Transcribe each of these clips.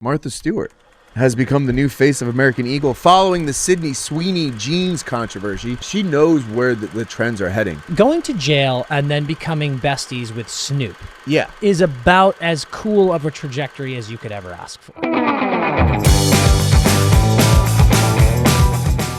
Martha Stewart has become the new face of American Eagle following the Sydney Sweeney jeans controversy. She knows where the trends are heading. Going to jail and then becoming besties with Snoop Yeah. is about as cool of a trajectory as you could ever ask for.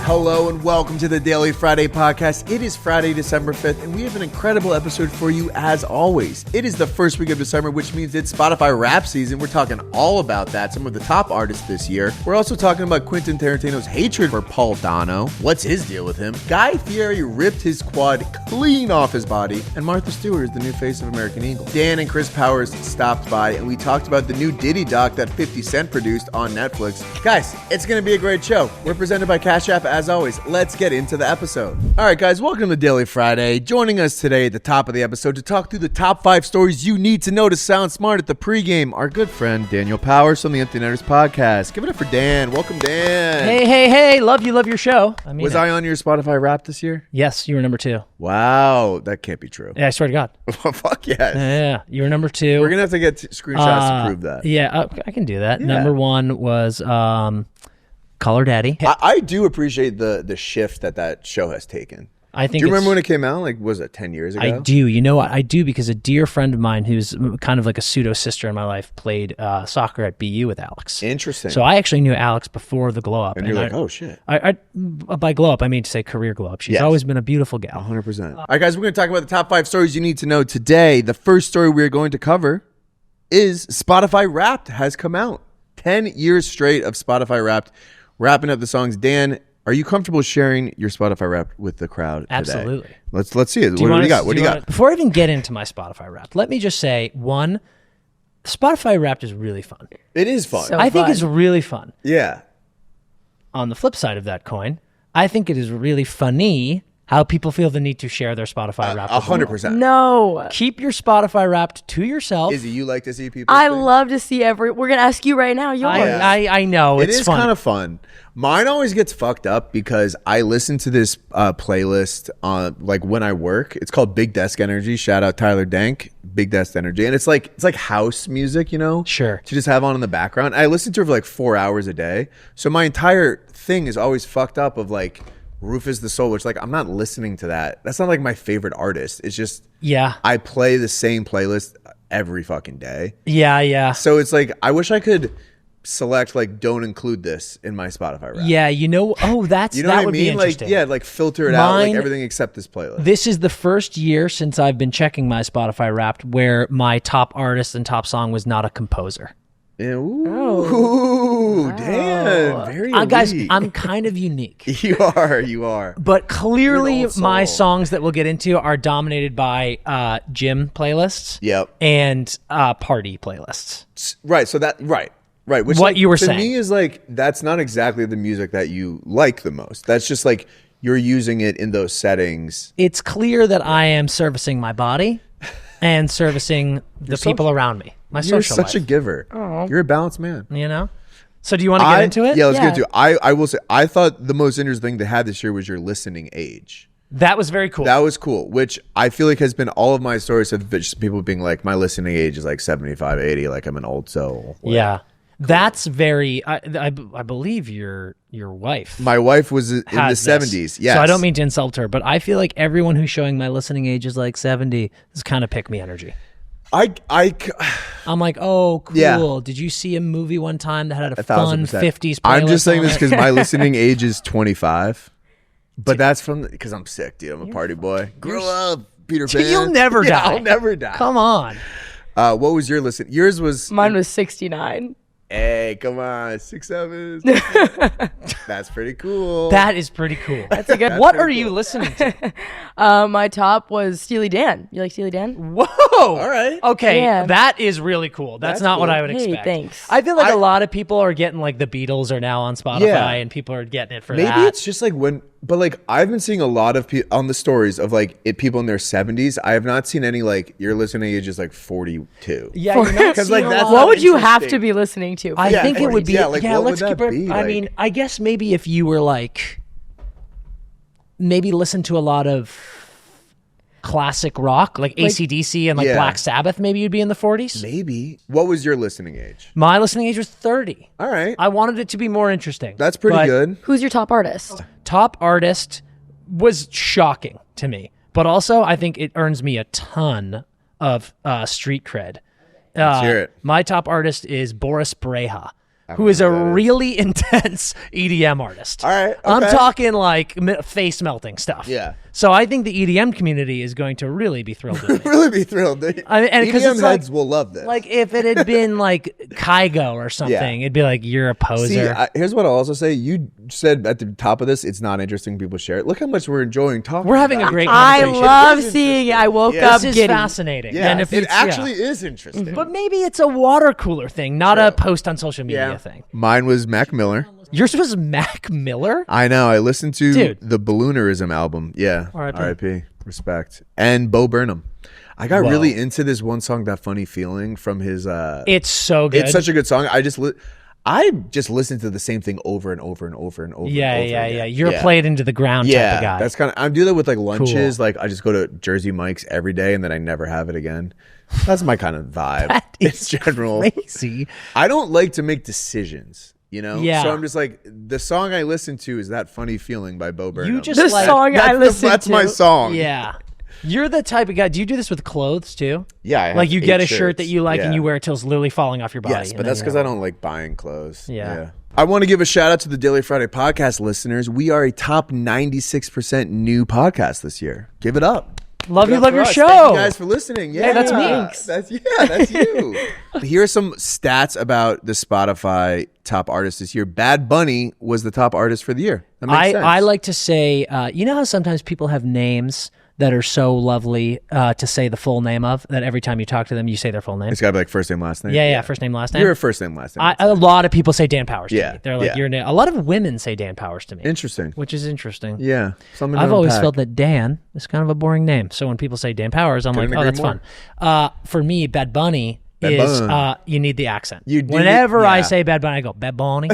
Hello and welcome to the Daily Friday Podcast. It is Friday, December 5th, and we have an incredible episode for you as always. It is the first week of December, which means it's Spotify rap season. We're talking all about that, some of the top artists this year. We're also talking about Quentin Tarantino's hatred for Paul Dano. What's his deal with him? Guy Fieri ripped his quad clean off his body, and Martha Stewart is the new face of American Eagle. Dan and Chris Powers stopped by, and we talked about the new Diddy doc that 50 Cent produced on Netflix. Guys, it's going to be a great show. We're presented by Cash App. As always, let's get into the episode. All right, guys, welcome to Daily Friday. Joining us today at the top of the episode to talk through the top 5 stories you need to know to sound smart at the pregame, our good friend Daniel Powers from the Empty Netters podcast. Give it up for Dan. Welcome, Dan. Hey. Love your show. Was I on your Spotify rap this year? Yes, you were number 2. Wow, that can't be true. Yeah, I swear to God. Fuck yes. Yeah, you were number 2. We're going to have to get screenshots to prove that. Yeah, I can do that. Yeah. Number 1 was Call Her Daddy. I do appreciate the shift that show has taken. I think. Do you remember when it came out? Like, was it 10 years ago? I do. You know what? I do, because a dear friend of mine who's kind of like a pseudo sister in my life played soccer at BU with Alex. Interesting. So I actually knew Alex before the glow up. And you're like, oh shit. By glow up, I mean to say career glow up. She's always been a beautiful gal. 100%. All right, guys, we're going to talk about the top 5 stories you need to know today. The first story we're going to cover is Spotify Wrapped has come out. 10 years straight of Spotify Wrapped. Wrapping up the songs. Dan, are you comfortable sharing your Spotify Wrapped with the crowd today? Absolutely. Let's see it. What do you got? What do you got? Before I even get into my Spotify Wrapped, let me just say, one, Spotify Wrapped is really fun. It is fun. I think it's really fun. Yeah. On the flip side of that coin, I think it is really funny how people feel the need to share their Spotify Wrapped. 100%. No. Keep your Spotify Wrapped to yourself. Izzy, you like to see people? I love to see we're going to ask you right now. Yours. I know. It it's is fun. kind of fun. Mine always gets fucked up because I listen to this playlist on like when I work. It's called Big Desk Energy. Shout out Tyler Dank, Big Desk Energy. And it's like house music, you know? Sure. To just have on in the background. I listen to it for like 4 hours a day. So my entire thing is always fucked up of like Rufus the Soul, which like I'm not listening to that. That's not like my favorite artist. It's just I play the same playlist every fucking day. Yeah. So it's like I wish I could select like don't include this in my Spotify Wrapped. Yeah, you know, that what I would mean? be interesting. Like filter it out, like everything except this playlist. This is the first year since I've been checking my Spotify Wrapped where my top artist and top song was not a composer. Yeah, ooh, damn, very elite. Guys, I'm kind of unique. You are. But clearly my songs that we'll get into are dominated by gym playlists. Yep. And party playlists. Right, so right. Which, what you were saying. To me is like, that's not exactly the music that you like the most. That's just like, you're using it in those settings. It's clear that I am servicing my body and servicing the people around me. My social life. You're such a giver. Oh. You're a balanced man. You know? So do you want to get into it? Yeah, let's get into it. I will say, I thought the most interesting thing to have this year was your listening age. That was very cool. That was cool, which I feel like has been all of my stories have been just people being like, my listening age is like 75, 80, like I'm an old soul. Like, yeah. That's very, I believe your wife. My wife was in the 70s, yes. So I don't mean to insult her, but I feel like everyone who's showing my listening age is like 70 is kind of pick me energy. I'm like, oh, cool. Yeah. Did you see a movie one time that had a fun 50s playlist? I'm just saying this because my listening age is 25. But that's because I'm sick, dude. I'm a party boy. Grow up, Peter Pan. You'll never die. I'll never die. Come on. What was your listen? Yours was... Mine was 69. Hey, come on, 6'7". That's pretty cool. That is pretty cool. That's a good. What are you listening to? My top was Steely Dan. You like Steely Dan? Whoa! All right. Okay, yeah. That is really cool. That's not cool. what I would Hey, expect. thanks. I feel like a lot of people are getting like the Beatles are now on Spotify, and people are getting it for that. Maybe it's just like but like I've been seeing a lot of people on the stories of like people in their 70s. I have not seen any like your listening age is like 42. Yeah, you're not seeing like a that's lot. What would you have to be listening to? I think it would be. Yeah, like, what let's would keep that it. be? I mean, I guess maybe if you were like, maybe listen to a lot of classic rock, like AC/DC and like Black Sabbath, maybe you'd be in the 40s. Maybe. What was your listening age? My listening age was 30. All right. I wanted it to be more interesting. That's pretty good. Who's your top artist? Top artist was shocking to me, but also I think it earns me a ton of street cred. Let's hear it. My top artist is Boris Breja, who is a really intense EDM artist. All right. Okay. I'm talking like face melting stuff. Yeah. So I think the EDM community is going to really be thrilled with me. Really be thrilled. I mean, and EDM heads will love this. Like if it had been like Kygo or something, it'd be like, you're a poser. See, here's what I'll also say. You said at the top of this, it's not interesting. People share it. Look how much we're enjoying talking. We're having a great I conversation. love seeing it. I woke up This is giddy. fascinating. Yeah, And if it it's- actually is interesting. But maybe it's a water cooler thing, not a post on social media thing. Mine was Mac Miller. Yours was Mac Miller? I know. I listened to Dude. the Balloonerism album. Yeah. R.I.P.. R.I.P. Respect. And Bo Burnham. I got really into this one song, That Funny Feeling, from his... It's so good. It's such a good song. I just listened to the same thing over and over and over and over. Yeah. and over again. You're played into the ground type of guy. That's kind of... I do that with like lunches. Cool. Like I just go to Jersey Mike's every day and then I never have it again. That's my kind of vibe. That is in general. Crazy. I don't like to make decisions. You know, Yeah. So I'm just like, the song I listen to is That Funny Feeling by Bo Burnham. You just The like... song I listen That's to. my song. Yeah. You're the type of guy... Do you do this with clothes too? Yeah. I have Like you get 8 a shirt shirts. that you like and Yeah. you wear it till it's literally falling off your body. Yes, and but then that's you're because I don't like buying clothes. Yeah. I want to give a shout out to the Daily Friday podcast listeners. We are a top 96% new podcast this year. Give it up. Love Give it you, up love for your us. show. Thank you guys for listening. Yeah, Hey, that's me. That's you. Here are some stats about the Spotify top artists this year. Bad Bunny was the top artist for the year. That makes sense. I like to say, you know how sometimes people have names that are so lovely to say the full name of, that every time you talk to them, you say their full name? It's got to be like first name, last name. Yeah, first name, last name. You're a first name, last name. A lot of people say Dan Powers to Yeah, me. They're like, yeah. your name. A lot of women say Dan Powers to me. Interesting. Which is interesting. Yeah. Something to I've always unpack. felt that Dan is kind of a boring name. So when people say Dan Powers, I'm Couldn't like, oh, agree that's more. fun. For me, Bad Bunny Bad is, Bunny. you need the accent. You do, Whenever I yeah. say Bad Bunny, I go, Bad Bunny.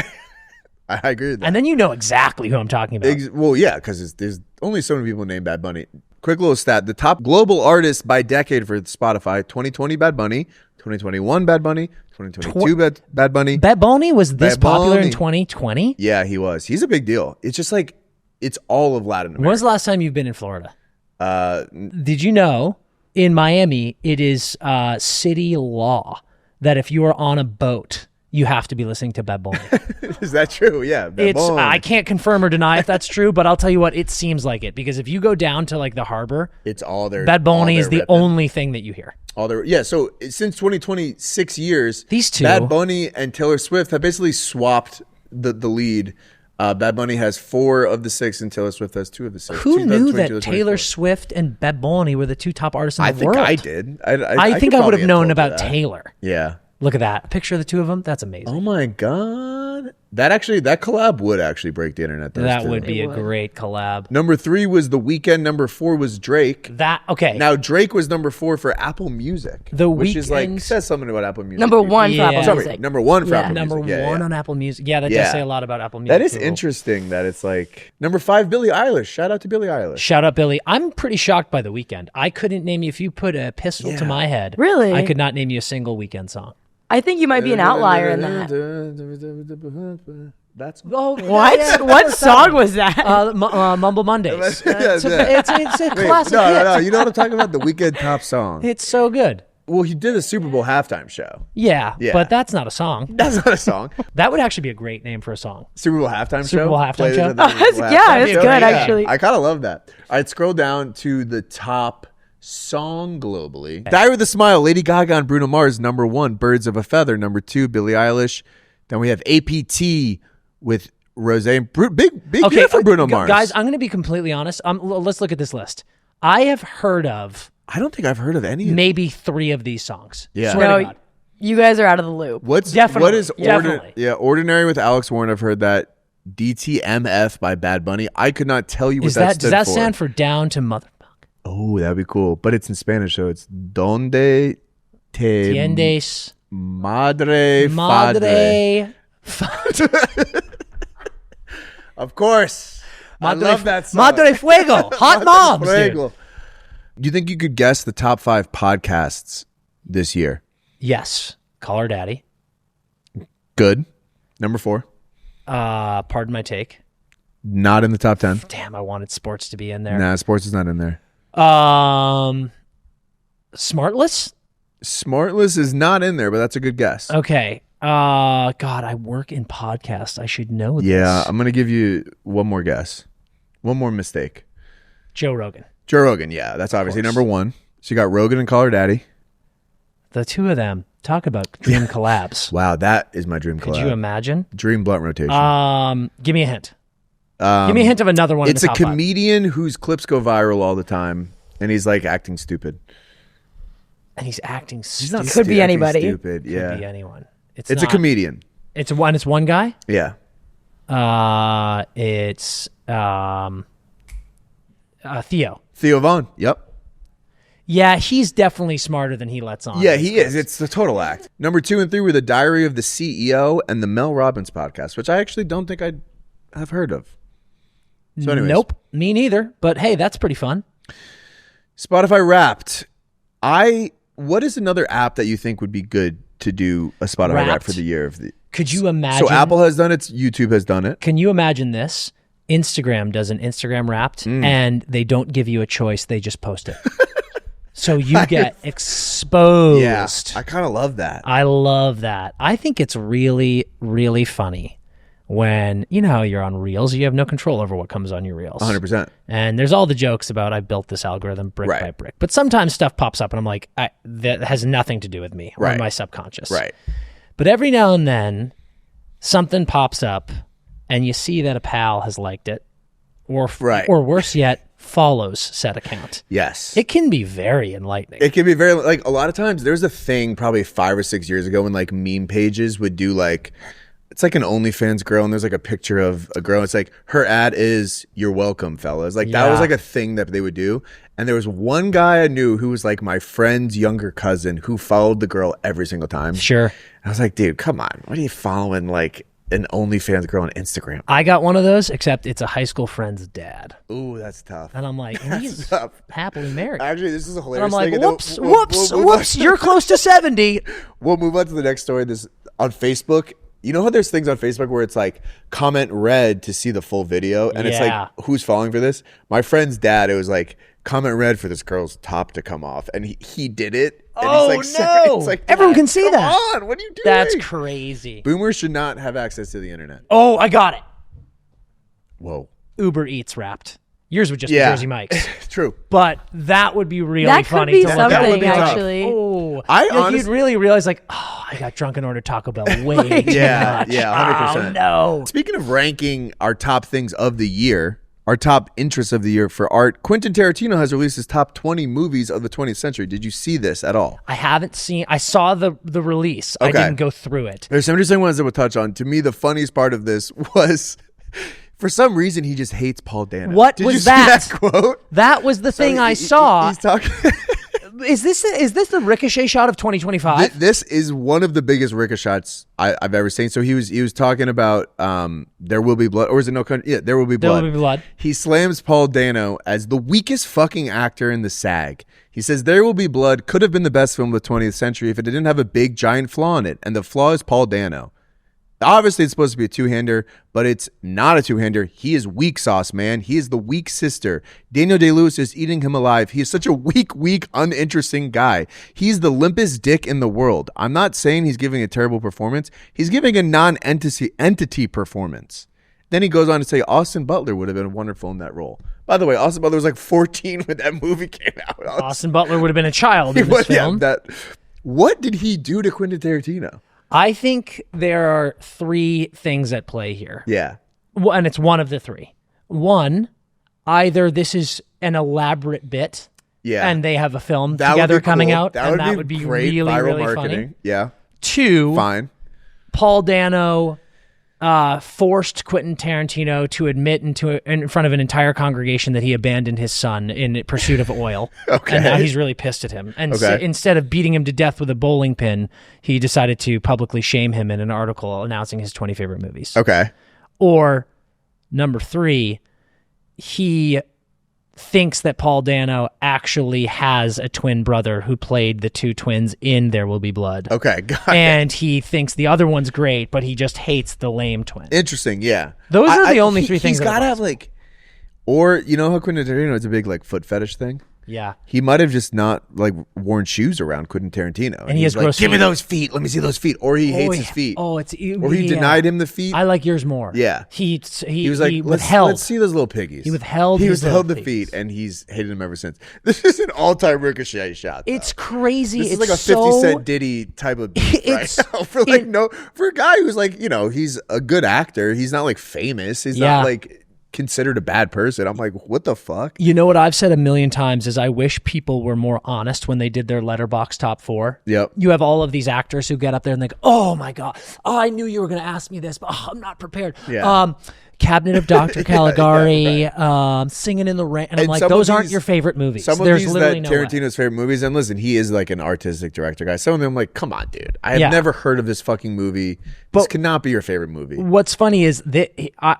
I agree with that. And then you know exactly who I'm talking about. Well, yeah, because there's only so many people named Bad Bunny. Quick little stat. The top global artists by decade for Spotify, 2020 Bad Bunny, 2021 Bad Bunny, 2022 Bad Bunny. Bad Bunny was this Bad popular in Bunny. 2020? Yeah, he was. He's a big deal. It's just like, it's all of Latin America. When's the last time you've been in Florida? Did you know in Miami it is city law that if you are on a boat, you have to be listening to Bad Bunny? Is that true? Yeah. Bad Bunny. I can't confirm or deny if that's true, but I'll tell you what, it seems like it, because if you go down to like the harbor, It's all their Bad Bunny all is the their ripping. only thing that you hear. All their So since 2020, 6 years, These two- Bad Bunny and Taylor Swift have basically swapped the lead. Bad Bunny has 4 of the 6, and Taylor Swift has 2 of the 6. Who knew 2022 that to Taylor 24. Swift and Bad Bunny were the two top artists in the I think world? I did. I think could I would probably have known told you about that. Taylor. Yeah. Look at that. A picture of the two of them. That's amazing. Oh my god. That collab would actually break the internet. That would be a great collab. Number 3 was The Weeknd. Number 4 was Drake. Okay. Now Drake was number 4 for Apple Music. Which is like Weeknd- says something about Apple Music. Number one for Yeah. Apple Sorry, Music. Number 1 for Yeah. Apple Number Music. one Yeah. on Apple Music. Yeah, that Yeah. does say a lot about Apple Music. That is too. interesting that it's like number 5, Billie Eilish. Shout out to Billie Eilish. Shout out, Billy. I'm pretty shocked by The Weeknd. I couldn't name you, if you put a pistol to my head. Really? I could not name you a single Weeknd song. I think you might be an outlier in that. That's What? What song was that? Mumble Mondays. Yeah, It's yeah. a Wait, classic no, hit. no, no. You know what I'm talking about? The Weeknd top song. It's so good. Well, he did a Super Bowl halftime show. Yeah, Yeah. but that's not a song. That's not a song. That would actually be a great name for a song. Super Bowl halftime show. Super Bowl halftime Play show? this at the Super Bowl Yeah, halftime it's show. good, actually. I kind of love that. All right, scroll down to the top song globally. Die With a Smile, Lady Gaga and Bruno Mars, number 1. Birds of a Feather, number 2. Billie Eilish. Then we have APT with Rose. Big year for Bruno Mars. Guys, I'm going to be completely honest. Let's look at this list. I have heard of I don't think I've heard of any of them. maybe 3 of these songs. Yeah. Swear to No, God. you guys are out of the loop. What Definitely, is definitely. Ordinary with Alex Warren? I've heard that. DTMF by Bad Bunny. I could not tell you what Does stood that for. stand for down to motherfuck? Oh, that'd be cool. But it's in Spanish, so it's Donde te Tiendes madre madre. Of course. I love that song. Madre fuego. Hot moms. dude. Fuego. Do you think you could guess the top 5 podcasts this year? Yes. Call Her Daddy. Good. Number 4. Pardon My Take. Not in the top 10. Damn, I wanted sports to be in there. Nah, sports is not in there. Smartless? Smartless is not in there, but that's a good guess. Okay. God, I work in podcasts. I should know this. Yeah, I'm going to give you one more guess. One more mistake. Joe Rogan. Joe Rogan, yeah. That's obviously number 1. So you got Rogan and Call Her Daddy. The two of them. Talk about dream collabs. Wow, that is my dream collab. Could you imagine? Dream blunt rotation. Give me a hint. Give me a hint of another one. It's a comedian whose clips go viral all the time, and he's like acting stupid. And he's acting He's stupid. not Could be anybody. Stupid, yeah. Could be anyone. It's a comedian. It's one guy? Yeah. It's Theo. Theo Vaughn. Yep. Yeah, he's definitely smarter than he lets on. Yeah, he is. It's the total act. Number 2 and 3 were The Diary of the CEO and the Mel Robbins podcast, which I actually don't think I'd have heard of. So anyways. Nope, me neither. But hey, that's pretty fun. Spotify Wrapped. What is another app that you think would be good to do a Spotify Wrapped for the year of the? Could you imagine? So Apple has done it. YouTube has done it. Can you imagine this? Instagram does an Instagram Wrapped, and they don't give you a choice. They just post it. So you get exposed. Yeah, I kind of love that. I love that. I think it's really, really funny when, you know how you're on Reels, you have no control over what comes on your Reels. 100%. And there's all the jokes about I built this algorithm brick by brick. But sometimes stuff pops up and I'm like, that has nothing to do with me or my subconscious. Right. But every now and then something pops up and you see that a pal has liked it or worse yet, follows said account. Yes. It can be very enlightening. It can be very, like, a lot of times there's a thing probably 5 or 6 years ago when like meme pages would do like, it's like an OnlyFans girl and there's like a picture of a girl. It's like her ad is "You're welcome, fellas." Like that was like a thing that they would do. And there was one guy I knew who was like my friend's younger cousin who followed the girl every single time. Sure. And I was like, dude, come on. What are you following like an OnlyFans girl on Instagram? I got one of those, except it's a high school friend's dad. Ooh, that's tough. And I'm like, he's happily married. Actually, this is a hilarious and I'm like, thing. whoops, you're close to 70. We'll move on to the next story. This on Facebook. You know how there's things on Facebook where it's like comment red to see the full video, and it's like who's falling for this? My friend's dad. It was like comment red for this girl's top to come off, and he did it. And no! It's like, everyone can see that. Come on, what are you doing? That's crazy. Boomers should not have access to the internet. Oh, I got it. Whoa. Uber Eats Wrapped. Yours would just be Jersey Mike's. True. But that would be really that funny. Could be to look something, at. actually. Oh, honestly, you'd really realize, like, oh, I got drunk and ordered Taco Bell way too much. Yeah, 100%. Oh, no. Speaking of ranking our top things of the year, our top interests of the year for art, Quentin Tarantino has released his top 20 movies of the 20th century. Did you see this at all? I haven't seen. I saw the release. Okay. I didn't go through it. There's some interesting ones that we'll touch on. To me, the funniest part of this was, for some reason, he just hates Paul Dano. What Did was you that? See that quote? That was the thing I saw. He's talking. Is this the ricochet shot of 2025? This is one of the biggest ricochets I've ever seen. So he was talking about There Will Be Blood, or is it No Country? Yeah, There Will Be Blood. There Will Be Blood. He slams Paul Dano as the weakest fucking actor in the SAG. He says There Will Be Blood could have been the best film of the 20th century if it didn't have a big giant flaw in it, and the flaw is Paul Dano. Obviously, it's supposed to be a two-hander, but it's not a two-hander. He is weak sauce, man. He is the weak sister. Daniel Day-Lewis is eating him alive. He is such a weak, uninteresting guy. He's the limpest dick in the world. I'm not saying he's giving a terrible performance. He's giving a non-entity performance. Then he goes on to say Austin Butler would have been wonderful in that role. By the way, Austin Butler was like 14 when that movie came out. Austin Butler would have been a child in this film. What did he do to Quentin Tarantino? I think there are 3 things at play here. Yeah. And it's one of the 3. One, either this is an elaborate bit, and they have a film together coming out, and that would be really, really marketing. Funny. Yeah. 2, fine. Paul Dano forced Quentin Tarantino to admit in front of an entire congregation that he abandoned his son in pursuit of oil. Okay. And now he's really pissed at him. And instead of beating him to death with a bowling pin, he decided to publicly shame him in an article announcing his 20 favorite movies. Okay. Or number 3, he thinks that Paul Dano actually has a twin brother who played the two twins in There Will Be Blood. Okay, got it. And he thinks the other one's great, but he just hates the lame twin. Interesting, yeah. Those are the only three things. He's got to have like, or you know how Quentin Tarantino is a big like foot fetish thing. Yeah, he might have just not like worn shoes around Quentin Tarantino, and he has like, gross give feet. me those feet. Let me see those feet. Or he hates his feet. Or he denied him the feet. I like yours more. Yeah, he was like, withheld. Let's see those little piggies. He withheld the feet, and he's hated him ever since. This is an all-time Ricochet shot. Though. It's crazy. This is like a 50 Cent Diddy type of beat right now. For a guy who's like, you know, he's a good actor. He's not like famous. He's not like considered a bad person. I'm like, what the fuck? You know what I've said a million times is I wish people were more honest when they did their Letterboxd top 4. Yep. You have all of these actors who get up there and they go, oh my God, I knew you were going to ask me this, but I'm not prepared. Yeah. Cabinet of Dr. Caligari, Singing in the Rain. And I'm like, those aren't your favorite movies. Some of these that Tarantino's favorite movies, and listen, he is like an artistic director guy. Some of them I'm like, come on, dude. I have never heard of this fucking movie. This cannot be your favorite movie. What's funny is that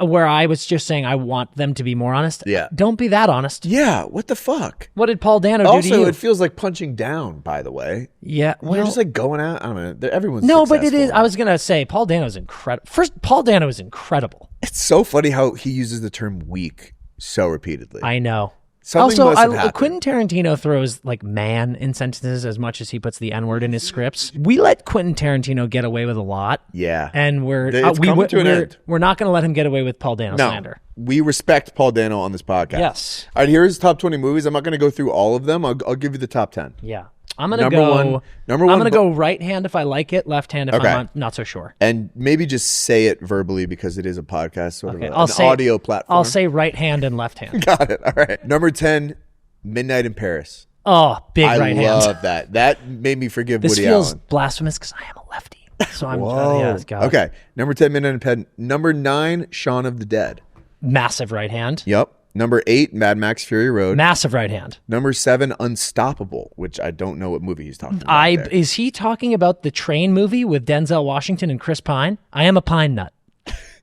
where I was just saying I want them to be more honest. Yeah. Don't be that honest. Yeah, what the fuck? What did Paul Dano do to you? Also, it feels like punching down, by the way. Yeah. Well, you're just like going out. I don't know. Everyone's but it is. I was going to say, Paul Dano's incredible. First, Paul Dano is incredible. It's so funny how he uses the term weak so repeatedly. I know. Something must have happened. Quentin Tarantino throws like man in sentences as much as he puts the N-word in his scripts. We let Quentin Tarantino get away with a lot. Yeah. And we're not going to let him get away with Paul Dano slander. We respect Paul Dano on this podcast. Yes. All right, here's top 20 movies. I'm not going to go through all of them. I'll give you the top 10. Yeah. I'm gonna go. I'm gonna go right hand if I like it, left hand if I'm not so sure. And maybe just say it verbally because it is a podcast, sort of an audio platform. I'll say right hand and left hand. Got it. All right. Number 10, Midnight in Paris. Oh, big right hand. I love that. That made me forgive Woody Allen. This feels blasphemous because I am a lefty. So I'm. Okay. Number 10, Midnight in Paris. Number 9, Shaun of the Dead. Massive right hand. Yep. Number 8, Mad Max Fury Road. Massive right hand. Number 7, Unstoppable, which I don't know what movie he's talking about. Is he talking about the train movie with Denzel Washington and Chris Pine? I am a Pine nut.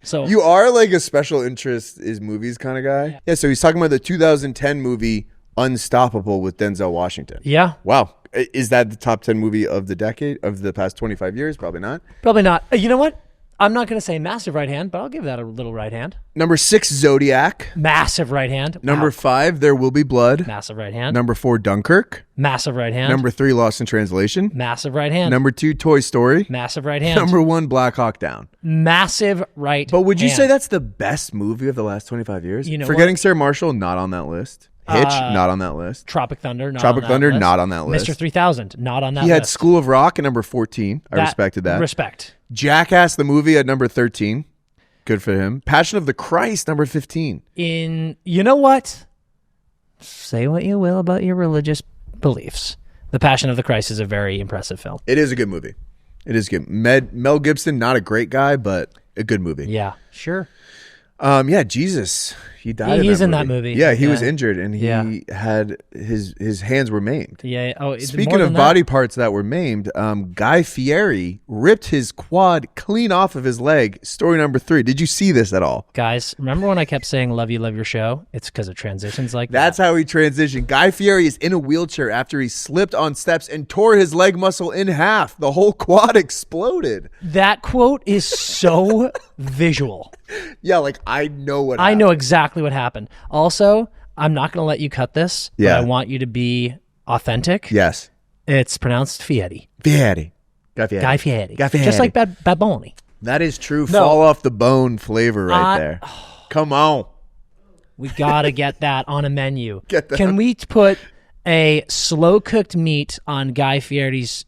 So you are like a special interest is movies kind of guy. Yeah. So he's talking about the 2010 movie Unstoppable with Denzel Washington. Yeah. Wow. Is that the top 10 movie of the decade of the past 25 years? Probably not. Probably not. You know what? I'm not going to say massive right hand, but I'll give that a little right hand. Number 6, Zodiac. Massive right hand. Number 5, There Will Be Blood. Massive right hand. Number 4, Dunkirk. Massive right hand. Number 3, Lost in Translation. Massive right hand. Number 2, Toy Story. Massive right hand. Number 1, Black Hawk Down. Massive right hand. But would you say that's the best movie of the last 25 years? You know Forgetting Sarah Marshall, not on that list. Hitch, not on that list. Tropic Thunder, not Tropic on that Thunder, list. not on that list. Mr. 3000, not on that list. He had School of Rock at number 14. I respected that. Respect. Jackass, the movie, at number 13. Good for him. Passion of the Christ, number 15. You know what? Say what you will about your religious beliefs. The Passion of the Christ is a very impressive film. It is a good movie. It is good. Mel Gibson, not a great guy, but a good movie. Yeah, sure. Yeah, Jesus. He died. He's in that movie. Yeah, he was injured, and he had his hands were maimed. Yeah. Oh, speaking of body parts that were maimed, Guy Fieri ripped his quad clean off of his leg. Story number 3. Did you see this at all, guys? Remember when I kept saying "love you, love your show"? It's because of transitions like that. That's how he transitioned. Guy Fieri is in a wheelchair after he slipped on steps and tore his leg muscle in half. The whole quad exploded. That quote is so visual. Yeah, like I know what I know exactly what happened. Also, I'm not going to let you cut this, but I want you to be authentic. Yes. It's pronounced Fieri. Fieri. Guy Fieri. Guy Fieri. Just like Baboni. That is true. Fall off the bone flavor right there. Come on. We got to get that on a menu. Can we put a slow-cooked meat on Guy Fieri's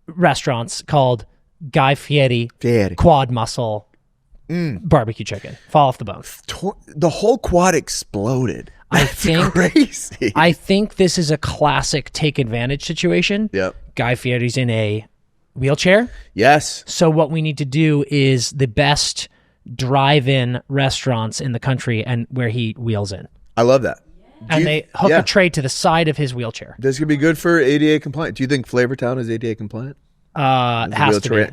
restaurants called Guy Fieri quad muscle barbecue chicken? Fall off the bone. The whole quad exploded. That's crazy. I think this is a classic take advantage situation. Yep. Guy Fieri's in a wheelchair. Yes. So what we need to do is the best drive-in restaurants in the country and where he wheels in. I love that. And they hook a tray to the side of his wheelchair. This could be good for ADA compliant. Do you think Flavortown is ADA compliant? It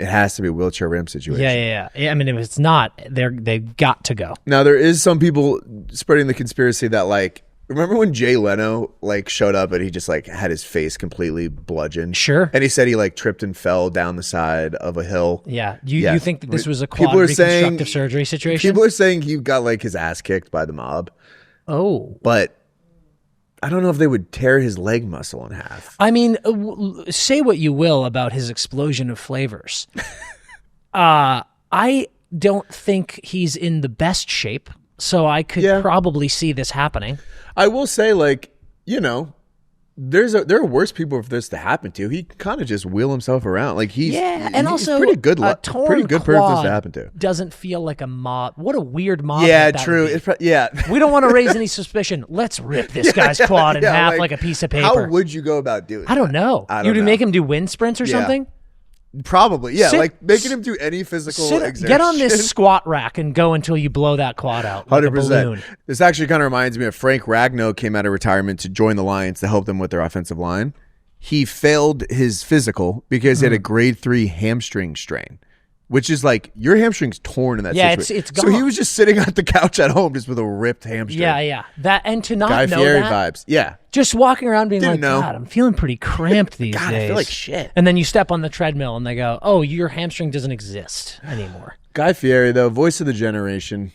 has to be a wheelchair ramp situation. Yeah. I mean, if it's not, they've got to go. Now, there is some people spreading the conspiracy that, like, remember when Jay Leno, like, showed up and he just, like, had his face completely bludgeoned? Sure. And he said he, like, tripped and fell down the side of a hill. Yeah. You think that this was a quad reconstructive surgery situation? People are saying he got, like, his ass kicked by the mob. Oh. But I don't know if they would tear his leg muscle in half. I mean, say what you will about his explosion of flavors. I don't think he's in the best shape, so I could probably see this happening. I will say, like, you know, there are worse people for this to happen to. He kind of just wheel himself around. Like, he's pretty good person for this to happen to. Doesn't feel like a mob. What a weird mob. Yeah, true. We don't want to raise any suspicion. Let's rip this guy's quad in half like a piece of paper. How would you go about doing that? I don't know. You'd make him do wind sprints or something? Probably, yeah. Like making him do any physical exertion. Get on this squat rack and go until you blow that quad out. 100%. This actually kind of reminds me of Frank Ragnow came out of retirement to join the Lions to help them with their offensive line. He failed his physical because he had a grade 3 hamstring strain, which is like your hamstring's torn in that situation. It's gone. So he was just sitting on the couch at home just with a ripped hamstring. Yeah. That, and to not Guy know Fieri that. vibes. Yeah. Just walking around being God, I'm feeling pretty cramped these days. I feel like shit. And then you step on the treadmill and they go, oh, your hamstring doesn't exist anymore. Guy Fieri, though, voice of the generation.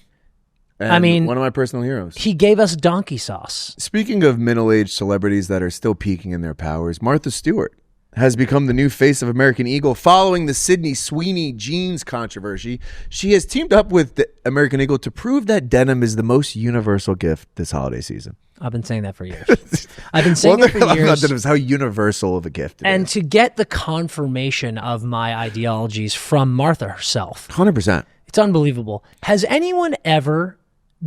And I mean, one of my personal heroes. He gave us donkey sauce. Speaking of middle-aged celebrities that are still peaking in their powers, Martha Stewart has become the new face of American Eagle following the Sydney Sweeney jeans controversy. She has teamed up with the American Eagle to prove that denim is the most universal gift this holiday season. I've been saying that for years. I've been saying it for years. That is how universal of a gift it and is. To get the confirmation of my ideologies from Martha herself. 100%. It's unbelievable. Has anyone ever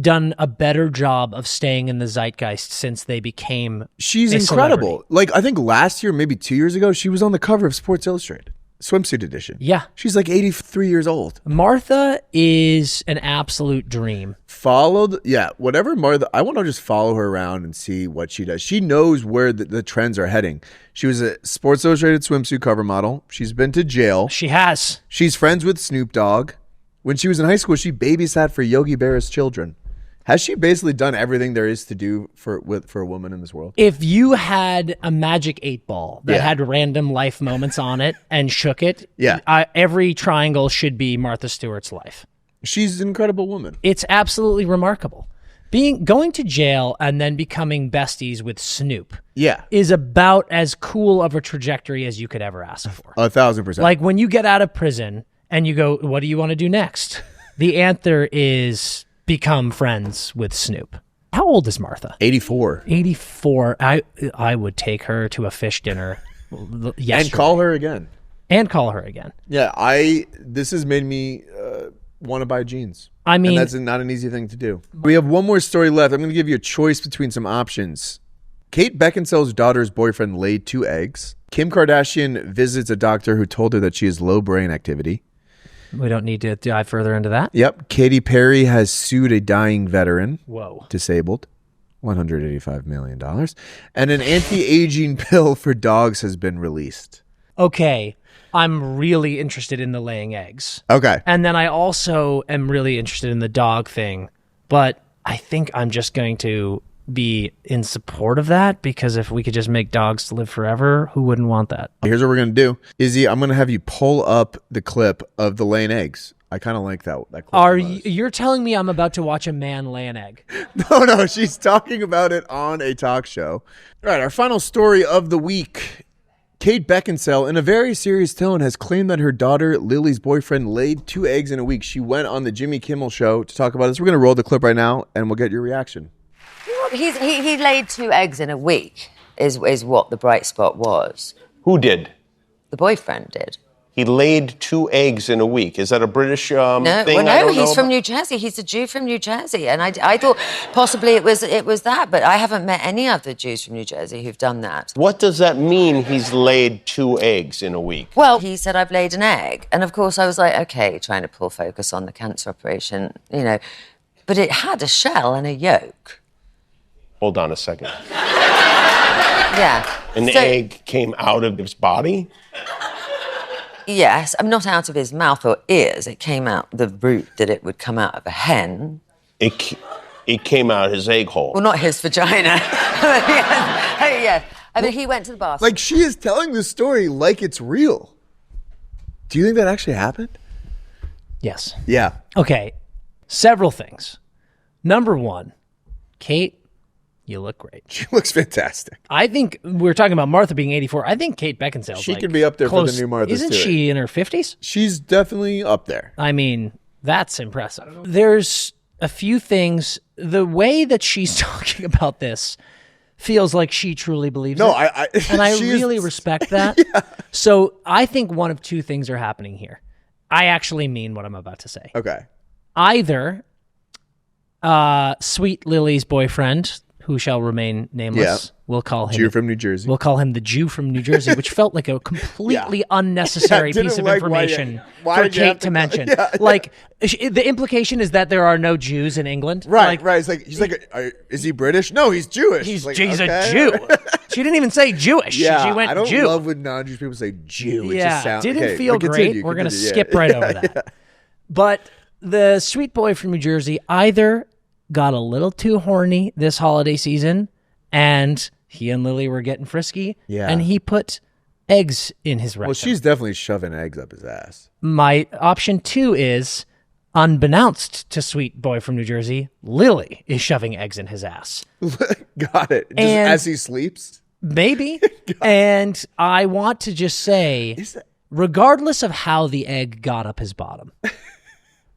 done a better job of staying in the zeitgeist since they became She's incredible. Celebrity? Like, I think last year, maybe 2 years ago, she was on the cover of Sports Illustrated. Swimsuit edition. Yeah. She's like 83 years old. Martha is an absolute dream. Whatever Martha, I want to just follow her around and see what she does. She knows where the trends are heading. She was a Sports Illustrated swimsuit cover model. She's been to jail. She has. She's friends with Snoop Dogg. When she was in high school, she babysat for Yogi Berra's children. Has she basically done everything there is to do for a woman in this world? If you had a magic 8-ball that had random life moments on it and shook it, every triangle should be Martha Stewart's life. She's an incredible woman. It's absolutely remarkable. Going to jail and then becoming besties with Snoop is about as cool of a trajectory as you could ever ask for. 1,000%. Like when you get out of prison and you go, what do you want to do next? The answer is become friends with Snoop. How old is Martha? 84. 84. I would take her to a fish dinner yesterday. And call her again. Yeah, this has made me want to buy jeans. I mean, and that's not an easy thing to do. We have one more story left. I'm going to give you a choice between some options. Kate Beckinsale's daughter's boyfriend laid 2 eggs. Kim Kardashian visits a doctor who told her that she has low brain activity. We don't need to dive further into that. Yep. Katy Perry has sued a dying veteran. Whoa. Disabled. $185 million. And an anti-aging pill for dogs has been released. Okay. I'm really interested in the laying eggs. Okay. And then I also am really interested in the dog thing. But I think I'm just going to be in support of that, because if we could just make dogs to live forever, who wouldn't want that? Here's what we're going to do. Izzy, I'm going to have you pull up the clip of the laying eggs. I kind of like that clip. You're telling me I'm about to watch a man lay an egg? No, she's talking about it on a talk show. All right, our final story of the week. Kate Beckinsale, in a very serious tone, has claimed that her daughter Lily's boyfriend laid 2 eggs in a week. She went on the Jimmy Kimmel show to talk about this. We're going to roll the clip right now, and we'll get your reaction. He laid 2 eggs in a week, is what the bright spot was. Who did? The boyfriend did. He laid 2 eggs in a week. Is that a British thing? No, he's from New Jersey. He's a Jew from New Jersey, and I thought possibly it was that, but I haven't met any other Jews from New Jersey who've done that. What does that mean? He's laid 2 eggs in a week. Well, he said I've laid an egg, and of course I was like, okay, trying to pull focus on the cancer operation, but it had a shell and a yolk. Hold on a second. Yeah. An egg came out of his body? Yes, I'm not out of his mouth or ears. It came out the route that it would come out of a hen. It came out his egg hole. Well, not his vagina. Yeah. I mean, he went to the bathroom. Like, she is telling the story like it's real. Do you think that actually happened? Yes. Yeah. Okay. Several things. Number one, Kate, you look great. She looks fantastic. I think we're talking about Martha being 84. I think Kate Beckinsale. She could be up there for the new Martha Isn't Stewart. she in her 50s? She's definitely up there. I mean, that's impressive. There's a few things. The way that she's talking about this feels like she truly believes it. And I really respect that. Yeah. So I think one of two things are happening here. I actually mean what I'm about to say. Okay. Either Sweet Lily's boyfriend, who shall remain nameless, we'll call him Jew from New Jersey. We'll call him the Jew from New Jersey, which felt like a completely unnecessary piece of information for Kate to mention. Like, the implication is that there are no Jews in England. Right. It's like, he's like, is he British? No, he's Jewish. He's like, a Jew. She didn't even say Jewish. She went I don't Jew. love when non-Jewish people say Jew. It Yeah, just sounds, didn't feel great. We're going to skip right over that. But the sweet boy from New Jersey either got a little too horny this holiday season, and he and Lily were getting frisky, and he put eggs in his rectum. Well, she's definitely shoving eggs up his ass. My option 2 is, unbeknownst to sweet boy from New Jersey, Lily is shoving eggs in his ass. Got it. Just as he sleeps? Maybe. And I want to just say, regardless of how the egg got up his bottom,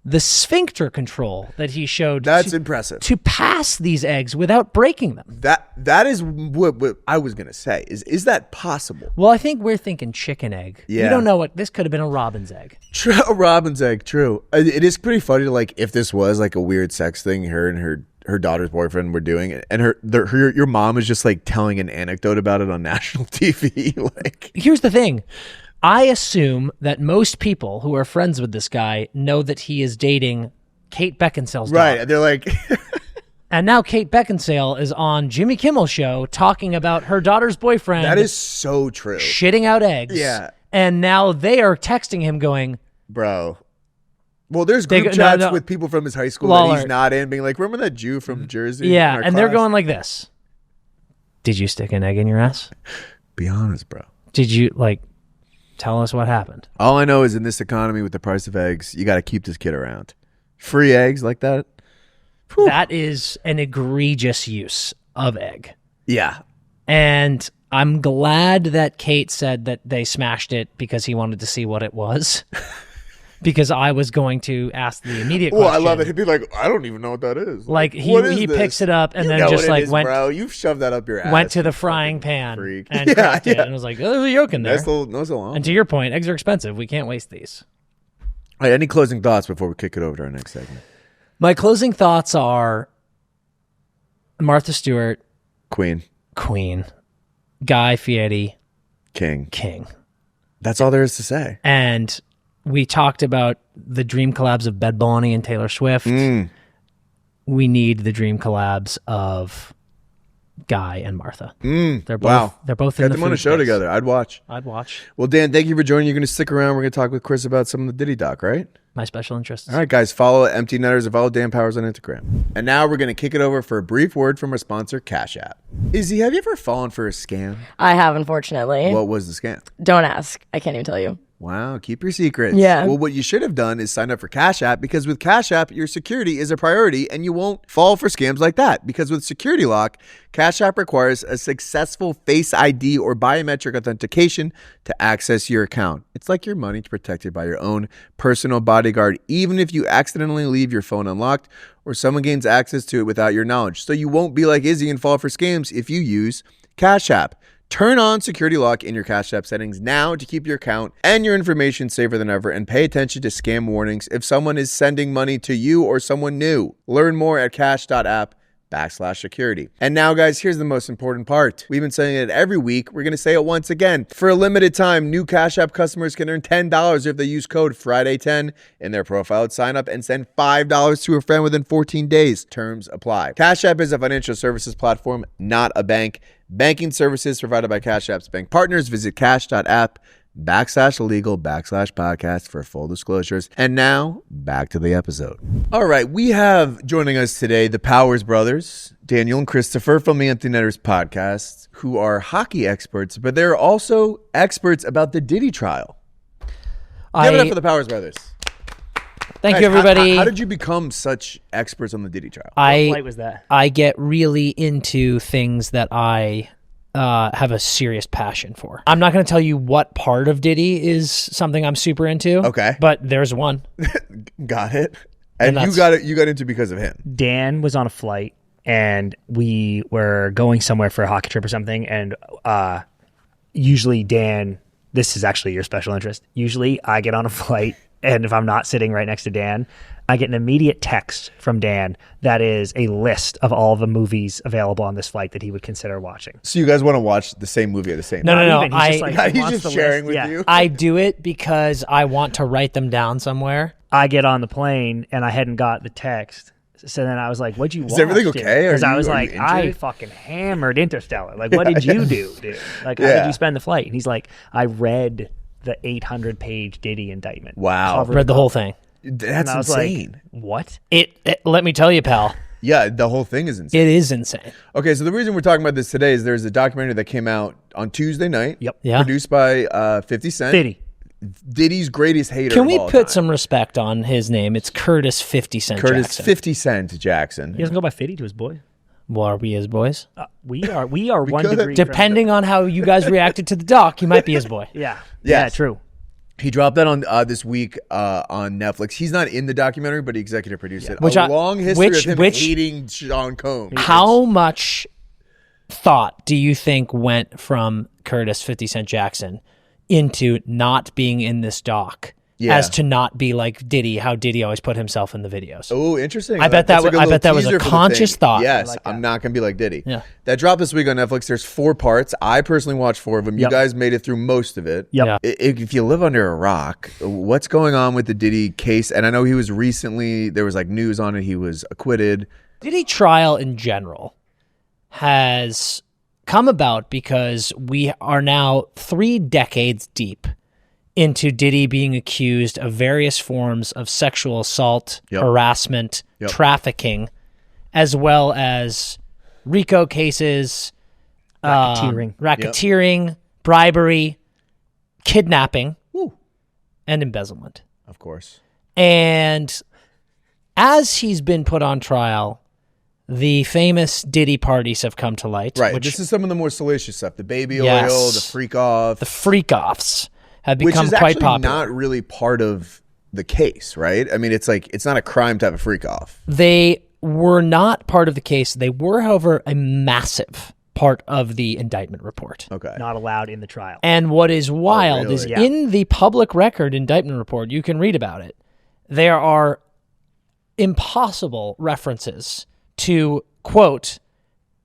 the sphincter control that he showed that's impressive to pass these eggs without breaking them. That is what I was gonna say. Is that possible? Well, I think we're thinking chicken egg. Yeah. We don't know what this could have been. A robin's egg. True, a robin's egg. True. It is pretty funny. Like, if this was like a weird sex thing, her and her daughter's boyfriend were doing, and your mom is just like telling an anecdote about it on national TV. Like, here's the thing. I assume that most people who are friends with this guy know that he is dating Kate Beckinsale's daughter. Right. They're like... And now Kate Beckinsale is on Jimmy Kimmel's show talking about her daughter's boyfriend. That is so true. Shitting out eggs. Yeah. And now they are texting him going... Bro. Well, there's group chats with people from his high school that he's not in, being like, remember that Jew from Jersey? Yeah, and they're going like this. Did you stick an egg in your ass? Be honest, bro. Did you, like... Tell us what happened. All I know is in this economy with the price of eggs, you got to keep this kid around. Free eggs like that. Whew. That is an egregious use of egg. Yeah. And I'm glad that Kate said that they smashed it because he wanted to see what it was. Because I was going to ask the immediate question. Well, I love it. He'd be like, I don't even know what that is. Like, he picks it up and then just like went, bro. You've shoved that up your ass. Went to the frying pan freak. and cracked it and was like, oh, there's a yolk in there. And to your point, eggs are expensive. We can't waste these. All right, any closing thoughts before we kick it over to our next segment? My closing thoughts are Martha Stewart. Queen. Guy Fieri. King. That's all there is to say. And we talked about the dream collabs of Bed Baloney and Taylor Swift. We need the dream collabs of Guy and Martha. They're both in the food Got them on a show space. together. I'd watch. Well, Dan, thank you for joining. You're going to stick around. We're going to talk with Chris about some of the Diddy doc, right? My special interests. All right, guys. Follow Empty Netters and follow Dan Powers on Instagram. And now we're going to kick it over for a brief word from our sponsor, Cash App. Izzy, have you ever fallen for a scam? I have, unfortunately. What was the scam? Don't ask. I can't even tell you. Wow, keep your secrets. Yeah. Well, what you should have done is sign up for Cash App, because with Cash App, your security is a priority and you won't fall for scams like that. Because with Security Lock, Cash App requires a successful Face ID or biometric authentication to access your account. It's like your money's protected by your own personal bodyguard, even if you accidentally leave your phone unlocked or someone gains access to it without your knowledge. So you won't be like Izzy and fall for scams if you use Cash App. Turn on Security Lock in your Cash App settings now to keep your account and your information safer than ever, and pay attention to scam warnings if someone is sending money to you or someone new. Learn more at cash.app/security. And now, guys, here's the most important part. We've been saying it every week. We're going to say it once again. For a limited time, new Cash App customers can earn $10 if they use code Friday10 in their profile at sign up and send $5 to a friend within 14 days. Terms apply. Cash App is a financial services platform, not a bank. Banking services provided by Cash App's bank partners. Visit cash.app /legal/podcast for full disclosures. And now, back to the episode. All right, we have joining us today the Powers brothers, Daniel and Christopher from the Empty Netters podcast, who are hockey experts, but they're also experts about the Diddy trial. Give it up for the Powers brothers. Thank you, everybody. How did you become such experts on the Diddy trial? What flight was that? I get really into things that I have a serious passion for. I'm not going to tell you what part of Diddy is something I'm super into. Okay. But there's one. Got it. And you got into because of him. Dan was on a flight, and we were going somewhere for a hockey trip or something, and usually Dan, this is actually your special interest, usually I get on a flight, and if I'm not sitting right next to Dan, I get an immediate text from Dan that is a list of all the movies available on this flight that he would consider watching. So you guys want to watch the same movie at the same time? No. He's just sharing with you. I do it because I want to write them down somewhere. I get on the plane and I hadn't got the text. So then I was like, what'd you watch? Is everything okay? Because I was like, I fucking hammered Interstellar. Like, what did you do, dude? Like, how did you spend the flight? And he's like, I read the 800-page Diddy indictment. Wow. Read the whole thing. That's insane. Like, what? It let me tell you, pal. Yeah, the whole thing is insane. It is insane. Okay, so the reason we're talking about this today is there's a documentary that came out on Tuesday night. Yep. Yeah. Produced by 50 Cent. Diddy's greatest hater. Can we put some respect on his name? It's Curtis 50 Cent Curtis Jackson. 50 Cent Jackson. He doesn't go by 50 to his boy. Well, are we his boys? We are one degree. Depending on how you guys reacted to the doc, he might be his boy. Yeah. Yes. Yeah, true. He dropped that on this week on Netflix. He's not in the documentary, but he executive produced it. Which long history of him hating Sean Combs. How much thought do you think went from Curtis 50 Cent Jackson into not being in this doc as to not be like Diddy, how Diddy always put himself in the videos? Oh, interesting. I bet that was a conscious thought. Yes, like I'm not going to be like Diddy. Yeah. That dropped this week on Netflix. There's 4 parts. I personally watched 4 of them. You guys made it through most of it. Yep. If you live under a rock, what's going on with the Diddy case? And I know he was recently, there was like news on it, he was acquitted. Diddy trial in general has come about because we are now 3 decades deep into Diddy being accused of various forms of sexual assault, harassment, trafficking, as well as RICO cases, racketeering, bribery, kidnapping, and embezzlement. Of course. And as he's been put on trial, the famous Diddy parties have come to light. Right. This is some of the more salacious stuff. The baby oil, the freak off. The freak offs have become quite popular. Which is actually not really part of the case, right? I mean, it's like, it's not a crime to have a freak off. They were not part of the case. They were, however, a massive part of the indictment report. Okay. Not allowed in the trial. And what is wild is in the public record indictment report, you can read about it, there are impossible references to, quote,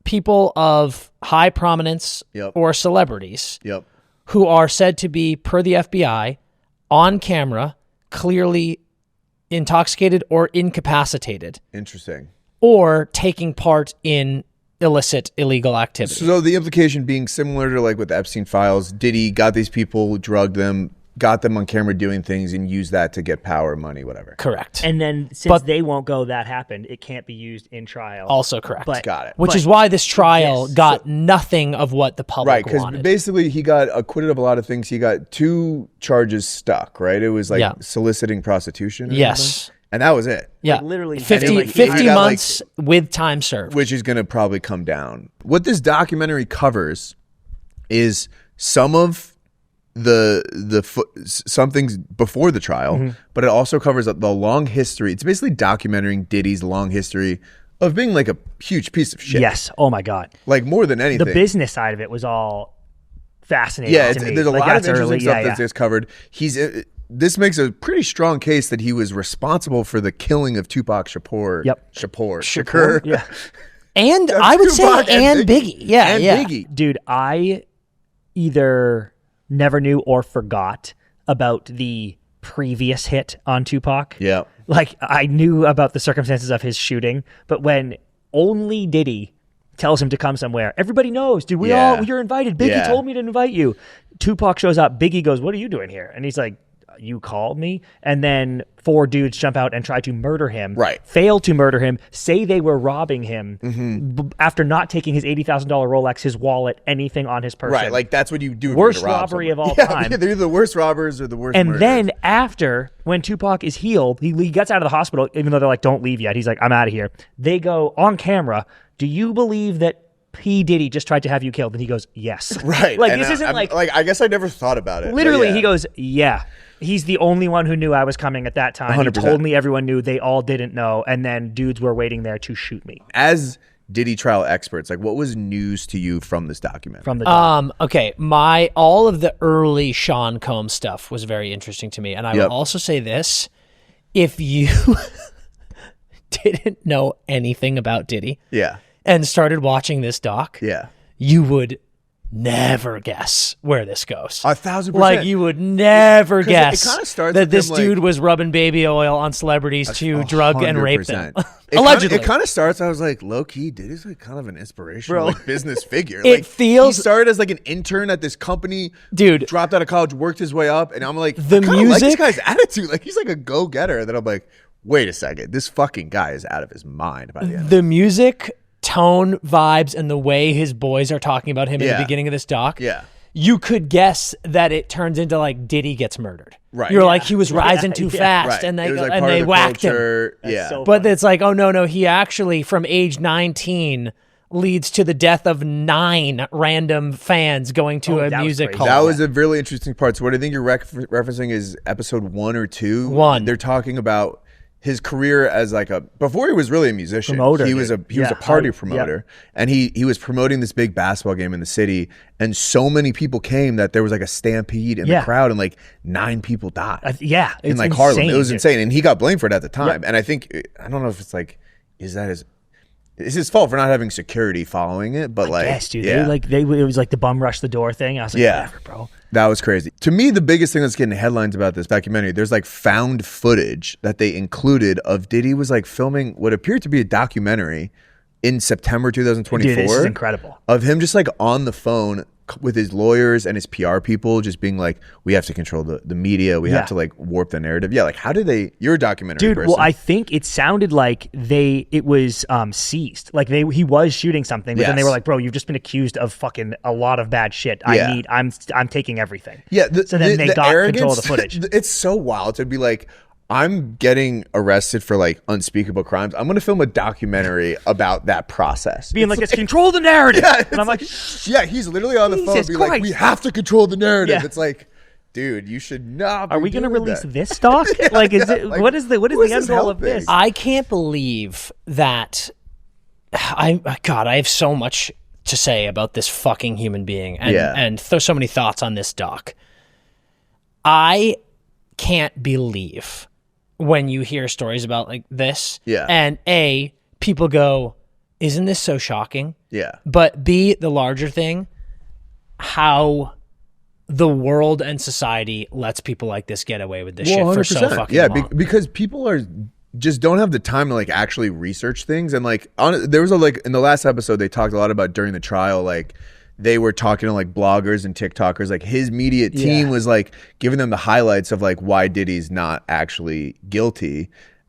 people of high prominence or celebrities who are said to be, per the FBI, on camera, clearly intoxicated or incapacitated. Interesting. Or taking part in illicit, illegal activity. So the implication being similar to like with the Epstein files, Diddy got these people, drugged them, got them on camera doing things, and used that to get power, money, whatever. Correct. And then since they won't go that happened, it can't be used in trial. Also correct. Got it. Which is why this trial got nothing of what the public wanted. Right, because basically he got acquitted of a lot of things. He got 2 charges stuck, right? It was like soliciting prostitution. Yes. And that was it. Yeah. Like literally 50 months with time served. Which is going to probably come down. What this documentary covers is some of some things before the trial, but it also covers the long history. It's basically documenting Diddy's long history of being like a huge piece of shit. Yes. Oh my God. Like more than anything. The business side of it was all fascinating. Yeah, to me. There's a lot of interesting stuff that's covered. This makes a pretty strong case that he was responsible for the killing of Tupac Shakur. Shakur. Yeah. And I would say and Biggie. Yeah. Biggie. Dude, I either never knew or forgot about the previous hit on Tupac. Yeah. Like I knew about the circumstances of his shooting, but when only Diddy tells him to come somewhere. Everybody knows, dude. You're invited. Biggie told me to invite you. Tupac shows up. Biggie goes, "What are you doing here?" And he's like, "You called me." And then 4 dudes jump out and try to murder him. Right. Fail to murder him. Say they were robbing him after not taking his $80,000 Rolex, his wallet, anything on his person. Right. Like that's what you do. Worst robbery of all time. Yeah, they're the worst robbers or the worst. And murderers. then after, when Tupac is healed, he gets out of the hospital, even though they're like, "Don't leave yet." He's like, "I'm out of here." They go on camera. "Do you believe that P. Diddy just tried to have you killed?" And he goes, "Yes." Right. Like, and this isn't like I guess I never thought about it. Literally, he goes, "Yeah." He's the only one who knew I was coming at that time. 100%. He told me everyone knew. They all didn't know. And then dudes were waiting there to shoot me. As Diddy trial experts, like what was news to you from this documentary? From the okay, all of the early Sean Combs stuff was very interesting to me. And I will also say this. If you didn't know anything about Diddy and started watching this doc, you would never guess where this goes. 1,000%. Like you would never guess it kind of starts that with this him, dude was rubbing baby oil on celebrities to drug and rape them. Allegedly. It kind of starts, I was like, low key, Diddy's like kind of an inspirational like, business figure. It feels... He started as like an intern at this company. Dude. Dropped out of college, worked his way up. And I'm like, the I music... like this guy's attitude. Like he's like a go-getter. And then I'm like, wait a second. This fucking guy is out of his mind by the end. The music... tone, vibes, and the way his boys are talking about him in the beginning of this doc, you could guess that it turns into like Diddy gets murdered. Right. You're like, he was rising too fast, and they like and they whacked him. So but it's like, oh no, he actually from age 19 leads to the death of 9 random fans going to a music hall. That was a really interesting part. So what I think you're referencing is episode 1 or 2. 1. They're talking about his career as like before he was really a musician, promoter, he was a party promoter, and he was promoting this big basketball game in the city, and so many people came that there was like a stampede in the crowd, and like 9 people died. In like Harlem, it was insane, and he got blamed for it at the time. And I think I don't know if it's like it's his fault for not having security following it, but yes, dude. It was like the bum rush the door thing. I was like, whatever, bro. That was crazy. To me, the biggest thing that's getting headlines about this documentary, there's like found footage that they included of Diddy was like filming what appeared to be a documentary in September 2024. Dude, this is incredible. Of him just like on the phone with his lawyers and his PR people just being like, we have to control the media. We have to like warp the narrative. Yeah, like how did you're a documentary person. Well, I think it sounded like it was seized. Like he was shooting something, but then they were like, bro, you've just been accused of fucking a lot of bad shit. I'm taking everything. Yeah. So then they got control of the footage. It's so wild to be like, I'm getting arrested for like unspeakable crimes. I'm going to film a documentary about that process. Being like, let's control the narrative. Yeah, and I'm like, he's literally on the phone being like, we have to control the narrative. Yeah. It's like, dude, you should not be Are we going to release this doc? What is the end goal of this? I can't believe that I have so much to say about this fucking human being and throw so many thoughts on this doc. I can't believe when you hear stories about like this, and people go, isn't this so shocking? Yeah. But B, the larger thing, how the world and society lets people like this get away with this shit for so fucking long. Because people just don't have the time to like actually research things. And like there was in the last episode they talked a lot about during the trial, like they were talking to like bloggers and TikTokers, like his immediate team was like giving them the highlights of like why Diddy's not actually guilty.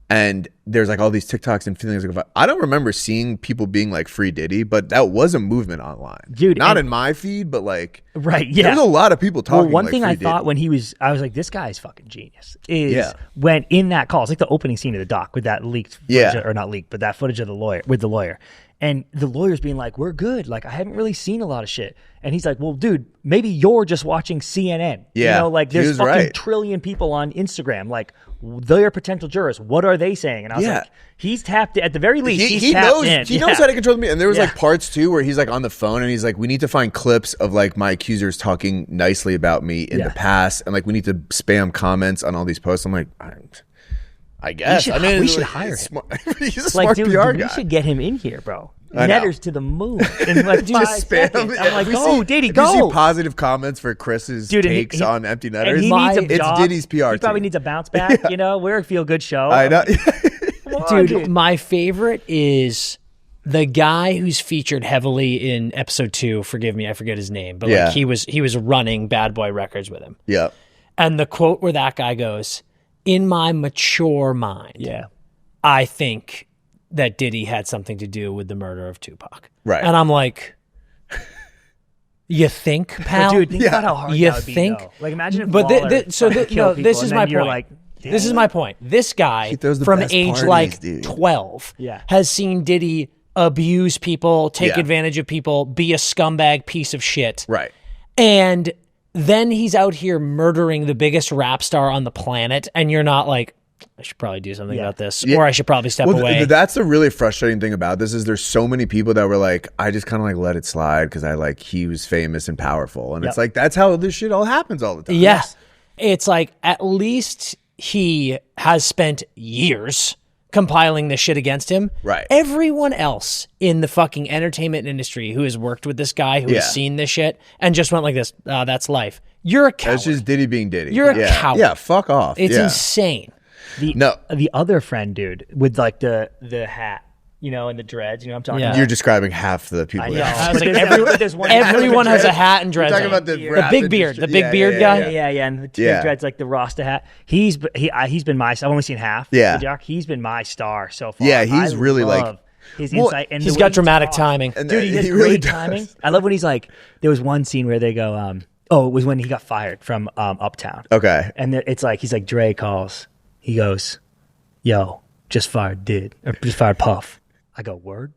And there's like all these TikToks and feelings like, I don't remember seeing people being like free Diddy, but that was a movement online. Dude, not in my feed, but like there's a lot of people talking. Well, one thing I thought when I was like, this guy's fucking genius, is when in that call, it's like the opening scene of the doc with that leaked footage, or not leaked, but that footage of the lawyer. And the lawyer's being like, we're good. Like, I haven't really seen a lot of shit. And he's like, well, dude, maybe you're just watching CNN. Yeah. You know, like there's fucking trillion people on Instagram. Like, they're potential jurors. What are they saying? And I was like, he's tapped at the very least. He knows in. He knows how to control the media. And there was like parts too where he's like on the phone and he's like, we need to find clips of like my accusers talking nicely about me in the past. And like, we need to spam comments on all these posts. I'm like, I guess. We should hire him. He's a smart PR guy. We should get him in here, bro. Netters to the moon in like 5 just spam seconds. I'm like, go, Diddy, go. You see positive comments for Chris's takes on empty netters. And he needs a job. It's Diddy's PR team. He probably needs a bounce back. You know, we're a feel good show. I know. Dude, my favorite is the guy who's featured heavily in episode 2, forgive me, I forget his name, but like he was running Bad Boy Records with him. Yeah. And the quote where that guy goes, "In my mature mind, I think that Diddy had something to do with the murder of Tupac." Right. And I'm like, you think, pal? Dude, think about how hard you that would think? be, though. Like, imagine if But Lawler this is my point. Like, this is my point. This guy throws the from best age parties, like dude. 12 has seen Diddy abuse people, take advantage of people, be a scumbag piece of shit. Right. And then he's out here murdering the biggest rap star on the planet, and you're not like, I should probably do something about this, or I should probably step away. That's the really frustrating thing about this is there's so many people that were like, I just kind of like let it slide because he was famous and powerful. And it's like, that's how this shit all happens all the time. Yes. It's like, at least he has spent years compiling this shit against him. Right. Everyone else in the fucking entertainment industry who has worked with this guy, who has seen this shit, and just went like this, that's life. You're a coward. That's just Diddy being Diddy. You're a coward. Yeah, fuck off. It's insane. The other friend, dude, with like the hat, and the dreads, I'm talking about. You're describing half the people. I know. I was like, everyone has a hat and dreads. Talking about the big beard, the big beard guy. Yeah, and the dreads, like the Rasta hat. He's been my. I've only seen half. Yeah, he's been my star so far. Yeah, he's really like his insight, and he's got dramatic timing. Dude, he has great timing. I love when he's like, there was one scene where they go, it was when he got fired from Uptown. Okay, and it's like he's like, Dre calls. He goes, "Yo, just fired Puff." I go, "Word?"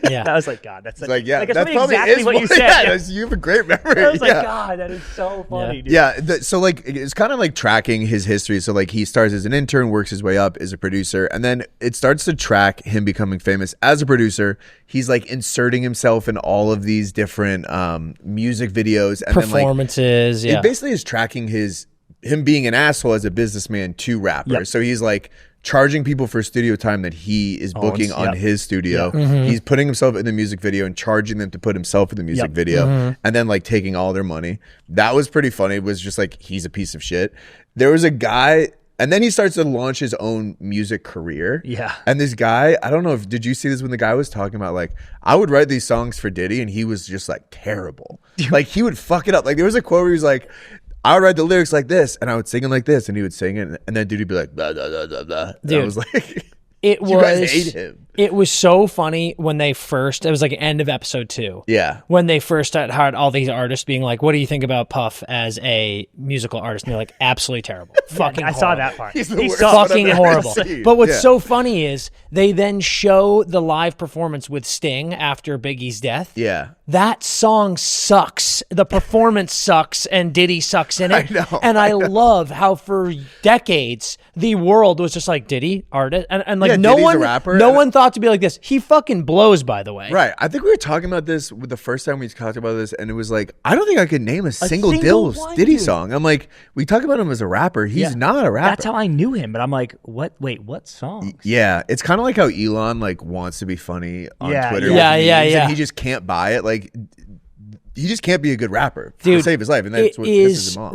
Yeah. I was like, God, that's like, that's probably exactly what you said. Yeah, you have a great memory. I was like, God, that is so funny, dude. Yeah, so like it's kind of like tracking his history. So like he starts as an intern, works his way up as a producer, and then it starts to track him becoming famous as a producer. He's like inserting himself in all of these different music videos and performances. Then, like, it basically is tracking him being an asshole as a businessman to rappers. Yep. So he's like charging people for studio time that he is booking on his studio. He's putting himself in the music video and charging them to put himself in the music video, and then like taking all their money. That was pretty funny. It was just like, he's a piece of shit. There was a guy, and then he starts to launch his own music career. Yeah. And this guy, I don't know if, did you see this when the guy was talking about like, I would write these songs for Diddy and he was just like terrible. Like he would fuck it up. Like there was a quote where he was like, I would write the lyrics like this, and I would sing it like this, and he would sing it, and then dude would be like, blah, blah, blah, blah, blah. And I was like, you guys hate him. It was so funny when they first, it was like end of episode 2. Yeah. When they first had all these artists being like, what do you think about Puff as a musical artist? And they're like, absolutely terrible. Fucking I saw that part. He's fucking horrible. But what's Yeah. so funny is they then show the live performance with Sting after Biggie's death. Yeah. That song sucks. The performance sucks, and Diddy sucks in it. I know, And I love how for decades the world was just like, Diddy, artist, and like no Diddy's a one, rapper. no one thought to be like this. He fucking blows, by the way. Right. I think we were talking about this with the first time we talked about this, and it was like, I don't think I could name a single Diddy song. I'm like, we talk about him as a rapper. He's not a rapper. That's how I knew him, but I'm like, what? Wait, what song? Yeah, it's kind of like how Elon like wants to be funny on Twitter. with Yeah, memes, yeah. And he just can't buy it. Like, he just can't be a good rapper Dude, to save his life, and that's what pisses him off.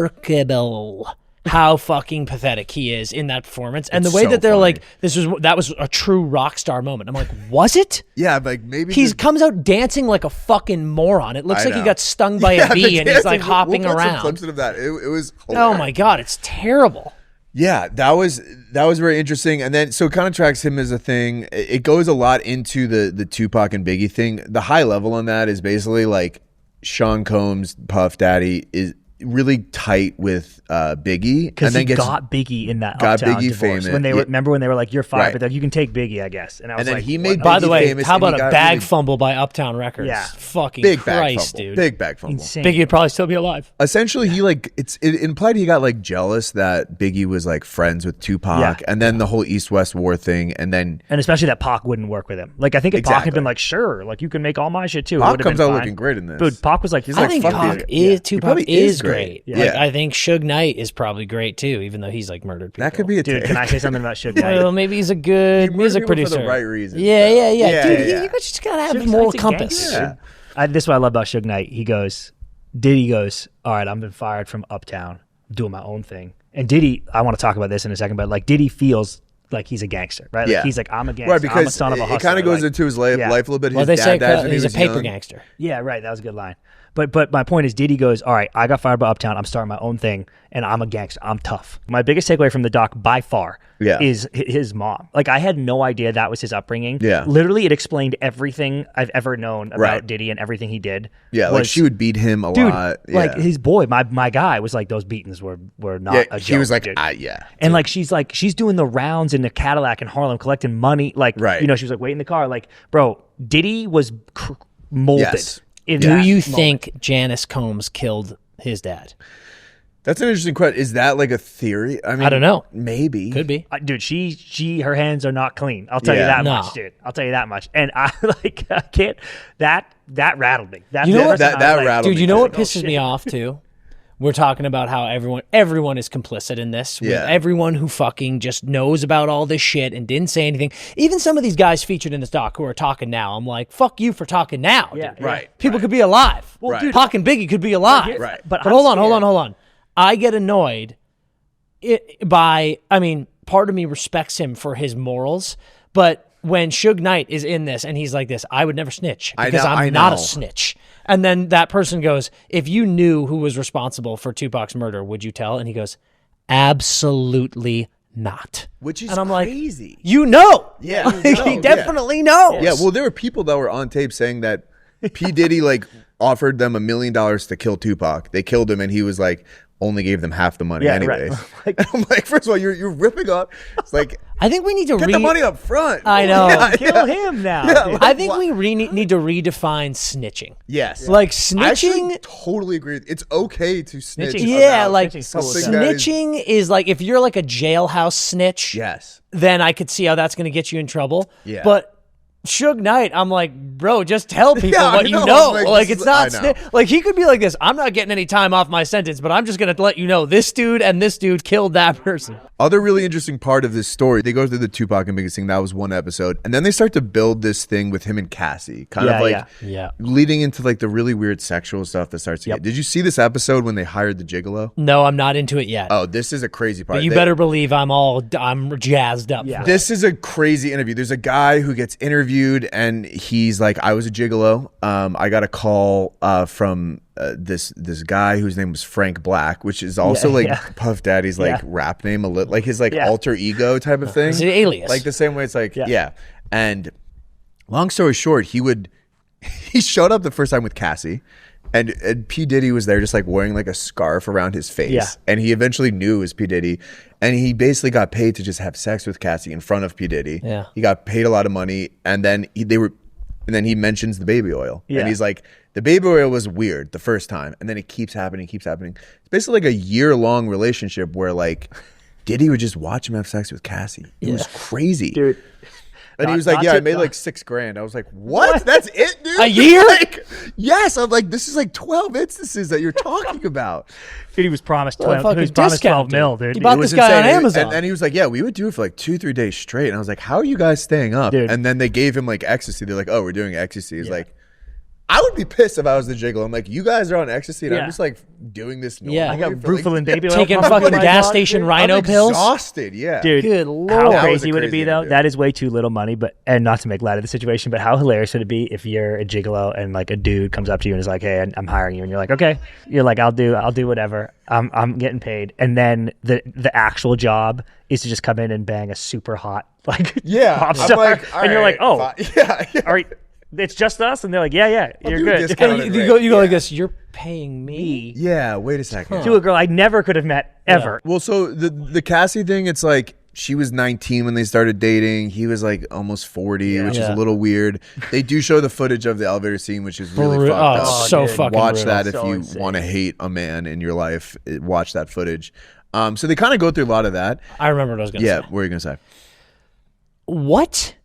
Remarkable how fucking pathetic he is in that performance, and It's the way so that they're funny. like, that was a true rock star moment. I'm like, was it? Yeah, like maybe He comes out dancing like a fucking moron. It looks I like he know. got stung by a bee and he's like hopping we'll put some around. clips of that. It was Oh hilarious. my god, it's terrible. Yeah, that was very interesting. And then so it kind of tracks him as a thing. It goes a lot into the Tupac and Biggie thing. The high level on that is basically like Sean Combs, Puff Daddy is really tight with Biggie, Because he got Biggie in that got Uptown Biggie divorce. famous. When they Yeah. remember when they were like, "You're fired," Right. but like, you can take Biggie, I guess. And I was And then like, he made By Biggie the way, famous, how and he about a got bag really fumble by Uptown Records? Yeah. Fucking big Christ, bag fumble, dude. big bag fumble. insane. Biggie would probably still be alive. Essentially, he like it implied he got like jealous that Biggie was like friends with Tupac, Yeah. and then the whole East-West war thing, and then And especially that Pac wouldn't work with him. Like, I think if Pac had Exactly. been like, "Sure, like you can make all my shit too," it Pac would've comes been out fine. looking great in this. Dude, Pac was like, I think fuck Tupac it. Yeah. Tupac He probably is is great. great. Like, Yeah. I think Suge Knight is probably great too, even though he's like murdered people. that could be a "Dude, take. can I say something about Suge Knight?" Well, maybe he's a good He music murdered people producer for the right reasons, Yeah, though. yeah. Yeah, Dude, yeah. you just gotta have Suge a moral Knight's a compass. gangster. Yeah. This is what I love about Suge Knight. He goes, Diddy goes, "All right, I've been fired from Uptown, I'm doing my own thing." And Diddy, I want to talk about this in a second, but like Diddy feels like he's a gangster, right? Yeah. Like he's like, I'm a gangster. Right, because I'm a son of a hustler. it kind of goes like, into his life a little bit. Well, His they dad say dies when he he's a was paper young. gangster. Yeah, right. That was a good line. But my point is, Diddy goes, all right, I got fired by Uptown. I'm starting my own thing, and I'm a gangster. I'm tough. My biggest takeaway from the doc by far is his mom. Like, I had no idea that was his upbringing. Yeah. Literally, it explained everything I've ever known about Diddy and everything he did. Yeah, like she would beat him a lot. Yeah. Like his boy, my guy was like, those beatings were not a joke. He was like, dude. yeah. And like she's doing the rounds in the Cadillac in Harlem collecting money. Like, you know, she was like, wait in the car. Like, bro, Diddy was molded. Yes. Do you think Janice Combs killed his dad? That's an interesting question. Is that like a theory? I mean, I don't know. Maybe. Could be. Dude, her hands are not clean. I'll tell you that much, dude. I'll tell you that much. And I can't. That rattled me. That rattled me. Dude, you know what pisses me off too? We're talking about how everyone is complicit in this. Yeah. Everyone who fucking just knows about all this shit and didn't say anything. Even some of these guys featured in this doc who are talking now. I'm like, fuck you for talking now. Yeah, dude. right. People could be alive. Well, dude, Pac and Biggie could be alive. Right. But hold on. I get annoyed part of me respects him for his morals, but when Suge Knight is in this and he's like this, I would never snitch because I'm not a snitch. And then that person goes, if you knew who was responsible for Tupac's murder, would you tell? And he goes, absolutely not. Which is and I'm crazy. Like, you know. Yeah. He definitely knows. Yeah, well, there were people that were on tape saying that P. Diddy like offered them $1 million to kill Tupac. They killed him and he was like, only gave them half the money anyways. Right. And I'm like, first of all, you're ripping up. It's like, I think we need to get the money up front. I know. Kill him now. Yeah, I think we need to redefine snitching. Yes. Like I snitching. actually totally agree. It's okay to snitch. Snitching. Yeah, about like something that snitching is like if you're like a jailhouse snitch. Yes. Then I could see how that's going to get you in trouble. Yeah. But Suge Knight, I'm like, bro, just tell people Yeah, what I you know. know. I'm like, Like this it's is- not I know. like he could be like this. I'm not getting any time off my sentence, but I'm just going to let you know this dude and this dude killed that person. Other really interesting part of this story, they go through the Tupac and Biggie thing. That was one episode. And then they start to build this thing with him and Cassie, kind of like leading into like the really weird sexual stuff that starts to get. Did you see this episode when they hired the Gigolo? No, I'm not into it yet. Oh, this is a crazy part. But you better believe I'm jazzed up. Yeah. For This is a crazy interview. There's a guy who gets interviewed and he's like, I was a gigolo. I got a call from this guy whose name was Frank Black, which is also Puff Daddy's like rap name, like his like alter ego type of thing. It's an alias. Like the same way it's like, And long story short, he showed up the first time with Cassie. And P. Diddy was there just like wearing like a scarf around his face. Yeah. And he eventually knew it was P. Diddy. And he basically got paid to just have sex with Cassie in front of P. Diddy. Yeah. He got paid a lot of money. And then he mentions the baby oil. Yeah. And he's like, the baby oil was weird the first time. And then it keeps happening. It's basically like a year-long relationship where like Diddy would just watch him have sex with Cassie. It was crazy. Dude. And he was like, I made like $6,000. I was like, what? That's it, dude? A year? Like, yes. I'm like, this is like 12 instances that you're talking about. Dude, he was promised Well, 12. He was promised 12 mil, dude. He bought this guy on Amazon. And he was like, yeah, we would do it for like 2-3 days straight. And I was like, how are you guys staying up? Dude. And then they gave him like ecstasy. They're like, oh, we're doing ecstasy. He's like, I would be pissed if I was the Gigolo. I'm like, you guys are on ecstasy and I'm just like doing this normally. Yeah. I got for, Brufel and like, baby oil. Taking pumping fucking my gas dog, station dude. rhino I'm pills. exhausted, yeah. Dude, Good Lord. how That was crazy a would it crazy be though? interview. That is way too little money, and not to make light of the situation, but how hilarious would it be if you're a gigolo and like a dude comes up to you and is like, "Hey, I'm hiring you," and you're like, "Okay," you're like, "I'll do whatever. I'm getting paid," and then the actual job is to just come in and bang a super hot like pop star, like, and you're like, "Oh, fine. Yeah. all right." It's just us, and they're like, "Yeah, you're do a good." discount. You go like this. You're paying me. Yeah, wait a second. To a girl I never could have met ever. Well, so the Cassie thing, it's like she was 19 when they started dating. He was like almost 40, which is a little weird. They do show the footage of the elevator scene, which is really fucked up. It's so fucking Watch brutal. that if So you insane. want to hate a man in your life. Watch that footage. So they kind of go through a lot of that. I remember what I was going to say. Yeah, what are you going to say? What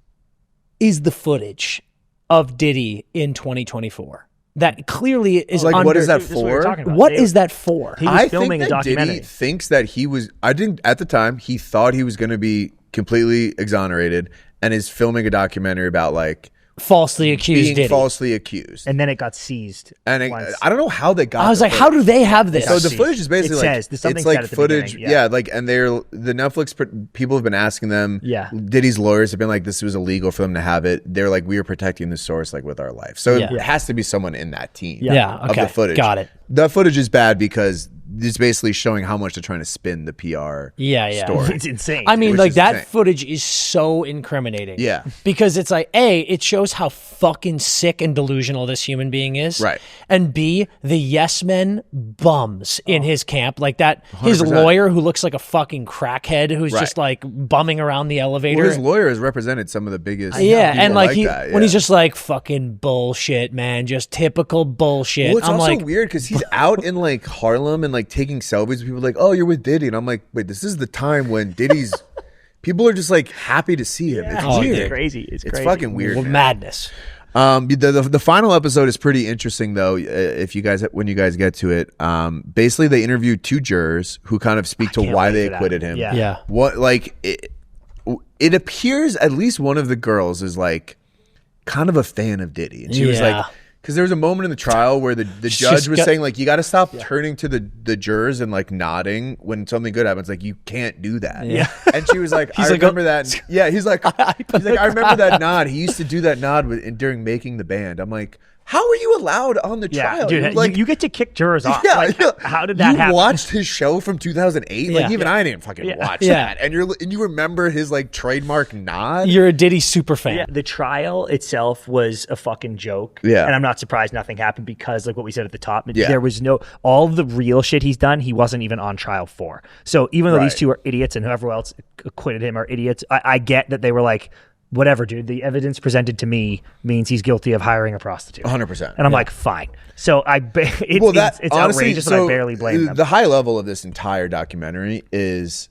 is the footage of Diddy in 2024? That clearly is Like, what is that This is what we were for? talking about. What is that for? He was I filming think a that documentary. Diddy thinks that he was. I didn't at the time. He thought he was going to be completely exonerated, and is filming a documentary about like falsely accused Diddy. falsely accused. And then it got seized. And I don't know how they got. I was like, how do they have this? So the footage is basically it's like footage. Like, and the Netflix people have been asking them. Yeah. Diddy's lawyers have been like, this was illegal for them to have it. They're like, we are protecting the source like with our life. So it has to be someone in that team. Of the footage. Got it. The footage is bad because it's basically showing how much they're trying to spin the PR story. It's insane. I mean, like that footage is so incriminating. Yeah. Because it's like, A, it shows how fucking sick and delusional this human being is. Right. And B, the yes men bums in his camp. Like that, 100%. his lawyer who looks like a fucking crackhead who's just like bumming around the elevator. Well, his lawyer has represented some of the biggest. And like when he's just just like fucking bullshit, man, just typical bullshit. Well, it's I'm also like, weird because he's out in like Harlem and like taking selfies with people like, oh, you're with Diddy. And I'm like, wait, this is the time when Diddy's people are just like happy to see him. It's weird. It's crazy. It's crazy. Fucking weird. Madness. The final episode is pretty interesting though. When you guys get to it, basically they interviewed 2 jurors who kind of speak to why they acquitted him. Yeah. What like it appears at least one of the girls is like kind of a fan of Diddy, and she was like. Because there was a moment in the trial where the judge was saying, like, you got to stop turning to the jurors and, like, nodding when something good happens. Like, you can't do that. Yeah. And she was like, I remember that. Yeah, he's like, I remember that nod. He used to do that nod during making the band. I'm like, how are you allowed on the trial? Dude, like, you get to kick jurors off. Yeah, like, how did that happen? You watched his show from 2008? Like, even I didn't fucking watch that. And you remember his, like, trademark nod? You're a Diddy super fan. Yeah, the trial itself was a fucking joke. Yeah. And I'm not surprised nothing happened because, like what we said at the top, there was all of the real shit he's done, he wasn't even on trial for. So even though these 2 are idiots and whoever else acquitted him are idiots, I get that they were like, whatever, dude. The evidence presented to me means he's guilty of hiring a prostitute. 100%. And I'm like, fine. So it's honestly, outrageous, but I barely blame them. The high level of this entire documentary is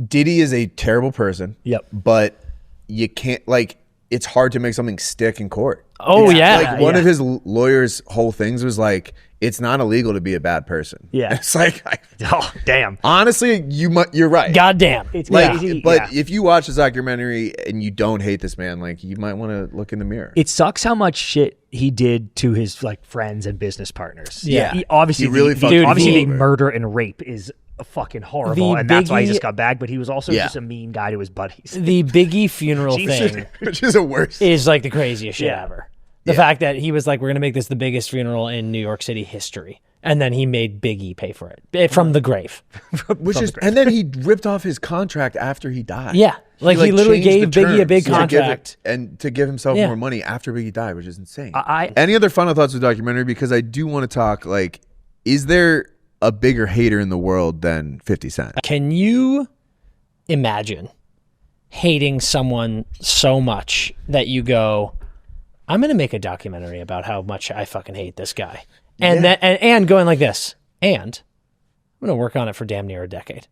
Diddy is a terrible person. Yep. But you can't, like, it's hard to make something stick in court. Oh, yeah. Like, one of his lawyer's whole things was like, it's not illegal to be a bad person. Yeah. It's like, oh, damn. Honestly, you're right. Goddamn. It's like, crazy. But if you watch this documentary and you don't hate this man, like, you might want to look in the mirror. It sucks how much shit he did to his like friends and business partners. Yeah. Obviously, the murder and rape is fucking horrible, and that's why he just got bagged. But he was also just a mean guy to his buddies. The Biggie funeral thing, which is the worst, is like the craziest shit ever. The fact that he was like, we're going to make this the biggest funeral in New York City history. And then he made Biggie pay for it from the grave. And then he ripped off his contract after he died. Yeah. Like he literally gave Biggie a big contract. To give himself more money after Biggie died, which is insane. Any other final thoughts of the documentary? Because I do want to talk, like, is there a bigger hater in the world than 50 Cent? Can you imagine hating someone so much that you go, I'm going to make a documentary about how much I fucking hate this guy. And and going like this, and I'm going to work on it for damn near a decade.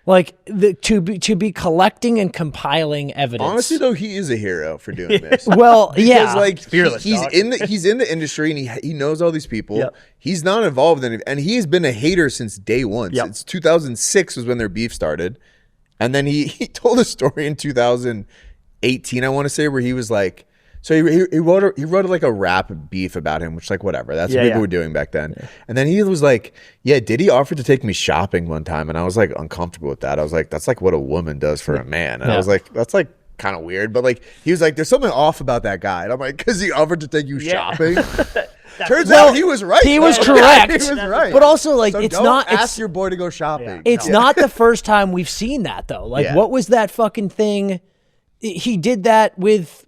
Like to be collecting and compiling evidence. Honestly, though, he is a hero for doing this. Well, because, like, he's in the industry and he knows all these people. Yep. He's not involved in it, and he has been a hater since day one. Yep. Since 2006 was when their beef started, and then he told a story in 2018, I want to say, where he was like. So he wrote like a rap beef about him, which, like, whatever. That's what people were doing back then. Yeah. And then he was like, Diddy offered to take me shopping one time. And I was like uncomfortable with that. I was like, that's like what a woman does for a man. And I was like, that's like kind of weird. But like, he was like, there's something off about that guy. And I'm like, because he offered to take you shopping. Turns out he was right. He was correct. He was right. But also, like, so it's don't not ask your boy to go shopping. Yeah. It's not the first time we've seen that, though. Like, what was that fucking thing? He did that with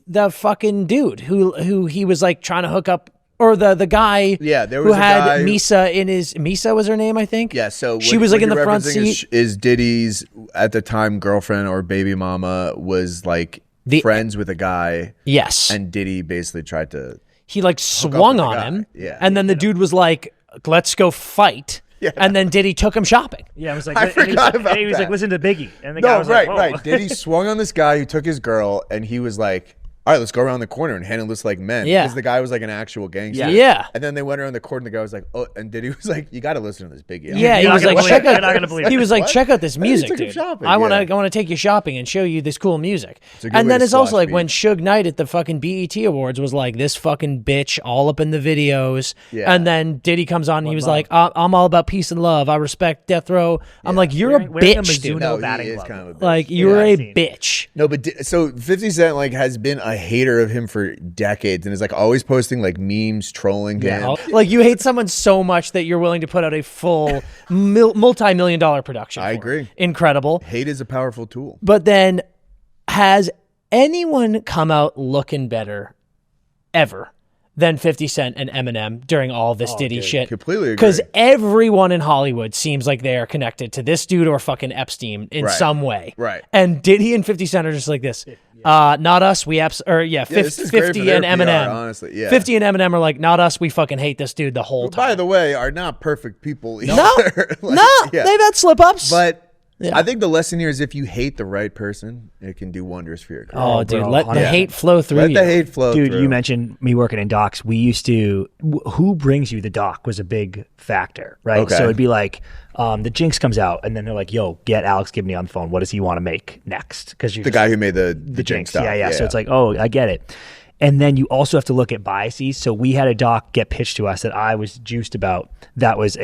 the fucking dude who he was like trying to hook up, or the guy there was who had guy Misa in his Misa was her name, I think. Yeah, so she was like in the front seat. Is Diddy's at the time girlfriend or baby mama was like friends with a guy. Yes, and Diddy basically tried to. He like swung on him. Yeah, and then the dude was like, "Let's go fight." Yeah. And then Diddy took him shopping. Yeah, I was like, I forgot about he was that. like, listen to Biggie. And the guy was right, like, right. Diddy swung on this guy who took his girl, and he was like, all right, let's go around the corner and handle this like men. Yeah. Because the guy was like an actual gangster. Yeah. And then they went around the corner and the guy was like, oh, and Diddy was like, you got to listen to this Biggie. Yeah, he was like, You're not gonna believe it. He was like, check out this music, took him dude. shopping, I want yeah. to take you shopping and show you this cool music. a good And way then to it's also squash like beef. when Suge Knight at the fucking BET Awards was like, this fucking bitch all up in the videos. Yeah. And then Diddy comes on and he was like, I'm all about peace and love. I respect death row. I'm like, you're a Wearing a bitch, dude. Mizuno No, he batting is glove. kind of a bitch. Like, you're Yeah, a I've seen. bitch. No, but so 50 Cent like has been a hater of him for decades and is like always posting like memes trolling him. Like, you hate someone so much that you're willing to put out a full multi-million-dollar production. I for it. agree. Incredible. Hate is a powerful tool. But then, has anyone come out looking better ever than 50 Cent and Eminem during all this Diddy shit? Completely agree. Because everyone in Hollywood seems like they are connected to this dude or fucking Epstein in Right. some way. Right. And Diddy and 50 Cent are just like this. Not us. We this is 50 great for their and Eminem. PR, honestly. Yeah. 50 and Eminem are like, not us. We fucking hate this dude the whole time. By the way, are not perfect people either. No, Like, no, yeah. they've had slip ups. But Yeah. I think the lesson here is if you hate the right person, it can do wonders for your career. oh, dude, bro, let the yeah. hate flow through Let you. the hate flow Dude, through. you mentioned me working in docs. We used to, who brings you the doc was a big factor, right? Okay. So it'd be like, the Jinx comes out, and then they're like, yo, get Alex Gibney on the phone. What does he want to make next? Because the guy who made the Jinx stuff. Yeah. So it's like, oh, I get it. And then you also have to look at biases. So we had a doc get pitched to us that I was juiced about. That was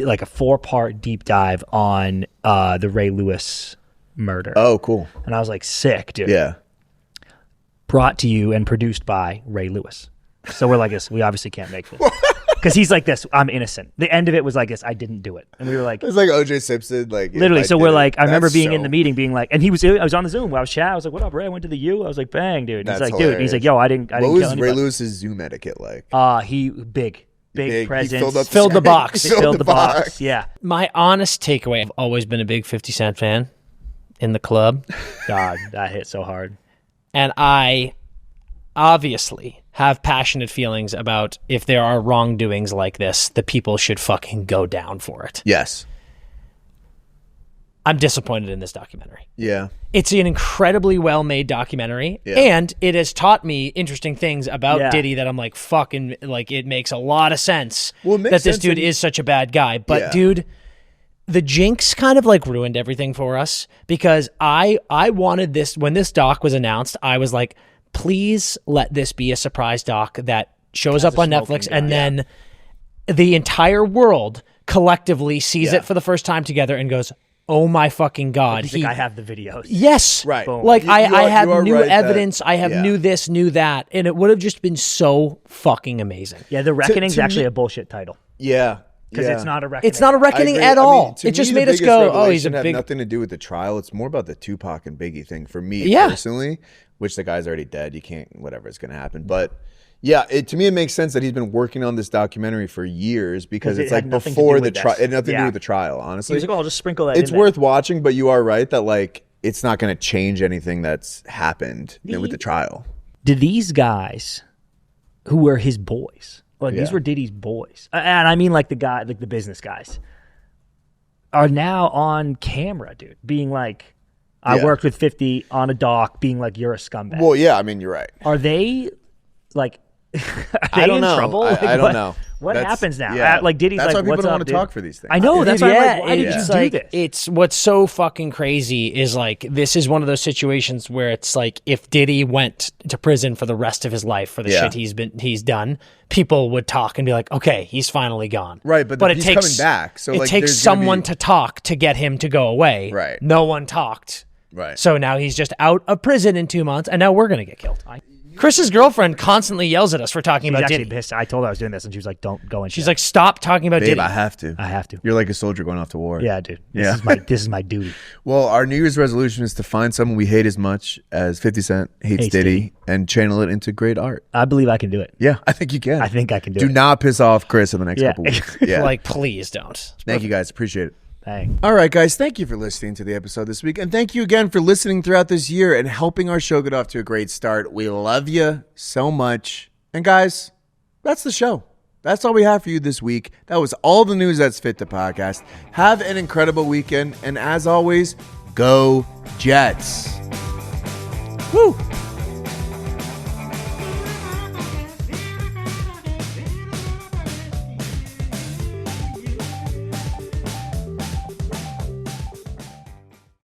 like a 4-part deep dive on the Ray Lewis murder. oh, cool. And I was like, sick, dude. Yeah. Brought to you and produced by Ray Lewis. So we're like this. We obviously can't make this. Because he's like this, I'm innocent. The end of it was like this, I didn't do it. And we were like, It's like OJ Simpson. Like literally. if I So did we're it. like, I remember That's being so- in the meeting being like, and I was on the Zoom where I was chatting. I was like, what up, Ray? I went to the U. I was like, bang, dude. And he's That's like, dude. And he's like, yo, I didn't What kill was anybody. Ray Lewis's Zoom etiquette like? He big He presence. Filled the box. Filled the box. Yeah. My honest takeaway, I've always been a big 50 Cent fan in the club. God, that hit so hard. And I obviously have passionate feelings about if there are wrongdoings like this, the people should fucking go down for it. Yes. I'm disappointed in this documentary. Yeah. It's an incredibly well-made documentary, Yeah. and it has taught me interesting things about Yeah. Diddy that I'm like, fucking, like, it makes a lot of sense Well, it makes that this sense dude in- is such a bad guy. But, Yeah. dude, the Jinx kind of, like, ruined everything for us because I wanted this, when this doc was announced, I was like, please let this be a surprise doc that shows up on Netflix, and then the entire world collectively sees Yeah. it for the first time together and goes, oh my fucking God. He's like, I have the videos. Yes. Right. Boom. Like, You I are- have you are new right that- evidence. I have yeah. knew this, knew that. And it would have just been so fucking amazing. Yeah, The Reckoning's to actually me- a bullshit title. Yeah. Because yeah. it's not a reckoning. It's not a I reckoning agree. at I mean, all. to It just me, the made us biggest go, oh, he's a revelation had big... nothing to do with the trial. It's more about the Tupac and Biggie thing for me Yeah. personally, which the guy's already dead. You can't, whatever is going to happen. But yeah, to me, it makes sense that he's been working on this documentary for years because 'Cause it it's had like nothing to before do the with trial. this. It had nothing to do Yeah. with the trial, He honestly. was like, oh, I'll just sprinkle that It's in worth watching, but you are right that like it's not going to change anything that's happened with the trial. Did these guys who were his boys, like these Yeah. were Diddy's boys, and I mean like the guy, like the business guys, are now on camera, dude, being like, I Yeah. worked with 50 on a doc, being like, you're a scumbag. Well, yeah, I mean, you're right. Are they like, are they I don't in know. trouble? I Like, don't what- know. What That's- happens now? yeah. Like Diddy's That's like, why people what's don't up, want to dude? talk for these things. I know. That's why I'm like, why did it's you do like, this? It's what's so fucking crazy is like, this is one of those situations where it's like, if Diddy went to prison for the rest of his life for the Yeah. shit he's done, people would talk and be like, okay, he's finally gone. Right, but it he's takes, coming back, so, it like, takes there's gonna someone be- to talk to get him to go away. Right. No one talked. Right. So now he's just out of prison in 2 months, and now we're going to get killed. Chris's girlfriend constantly yells at us for talking She's about actually Diddy. pissed. I told her I was doing this, and she was like, "Don't go in." She's like, stop talking about Babe, Diddy. I have to. I have to. You're like a soldier going off to war. Yeah, dude. Yeah. This is my duty. Well, our New Year's resolution is to find someone we hate as much as 50 Cent hates Diddy and channel it into great art. I believe I can do it. Yeah, I think you can. I think I can do Do it. not piss off Chris in the next Yeah. couple weeks. Yeah. Like, please don't. Thank you guys. Appreciate it. Dang. All right, guys. Thank you for listening to the episode this week. And thank you again for listening throughout this year and helping our show get off to a great start. We love you so much. And guys, that's the show. That's all we have for you this week. That was all the news that's fit the podcast. Have an incredible weekend. And as always, go Jets. Woo!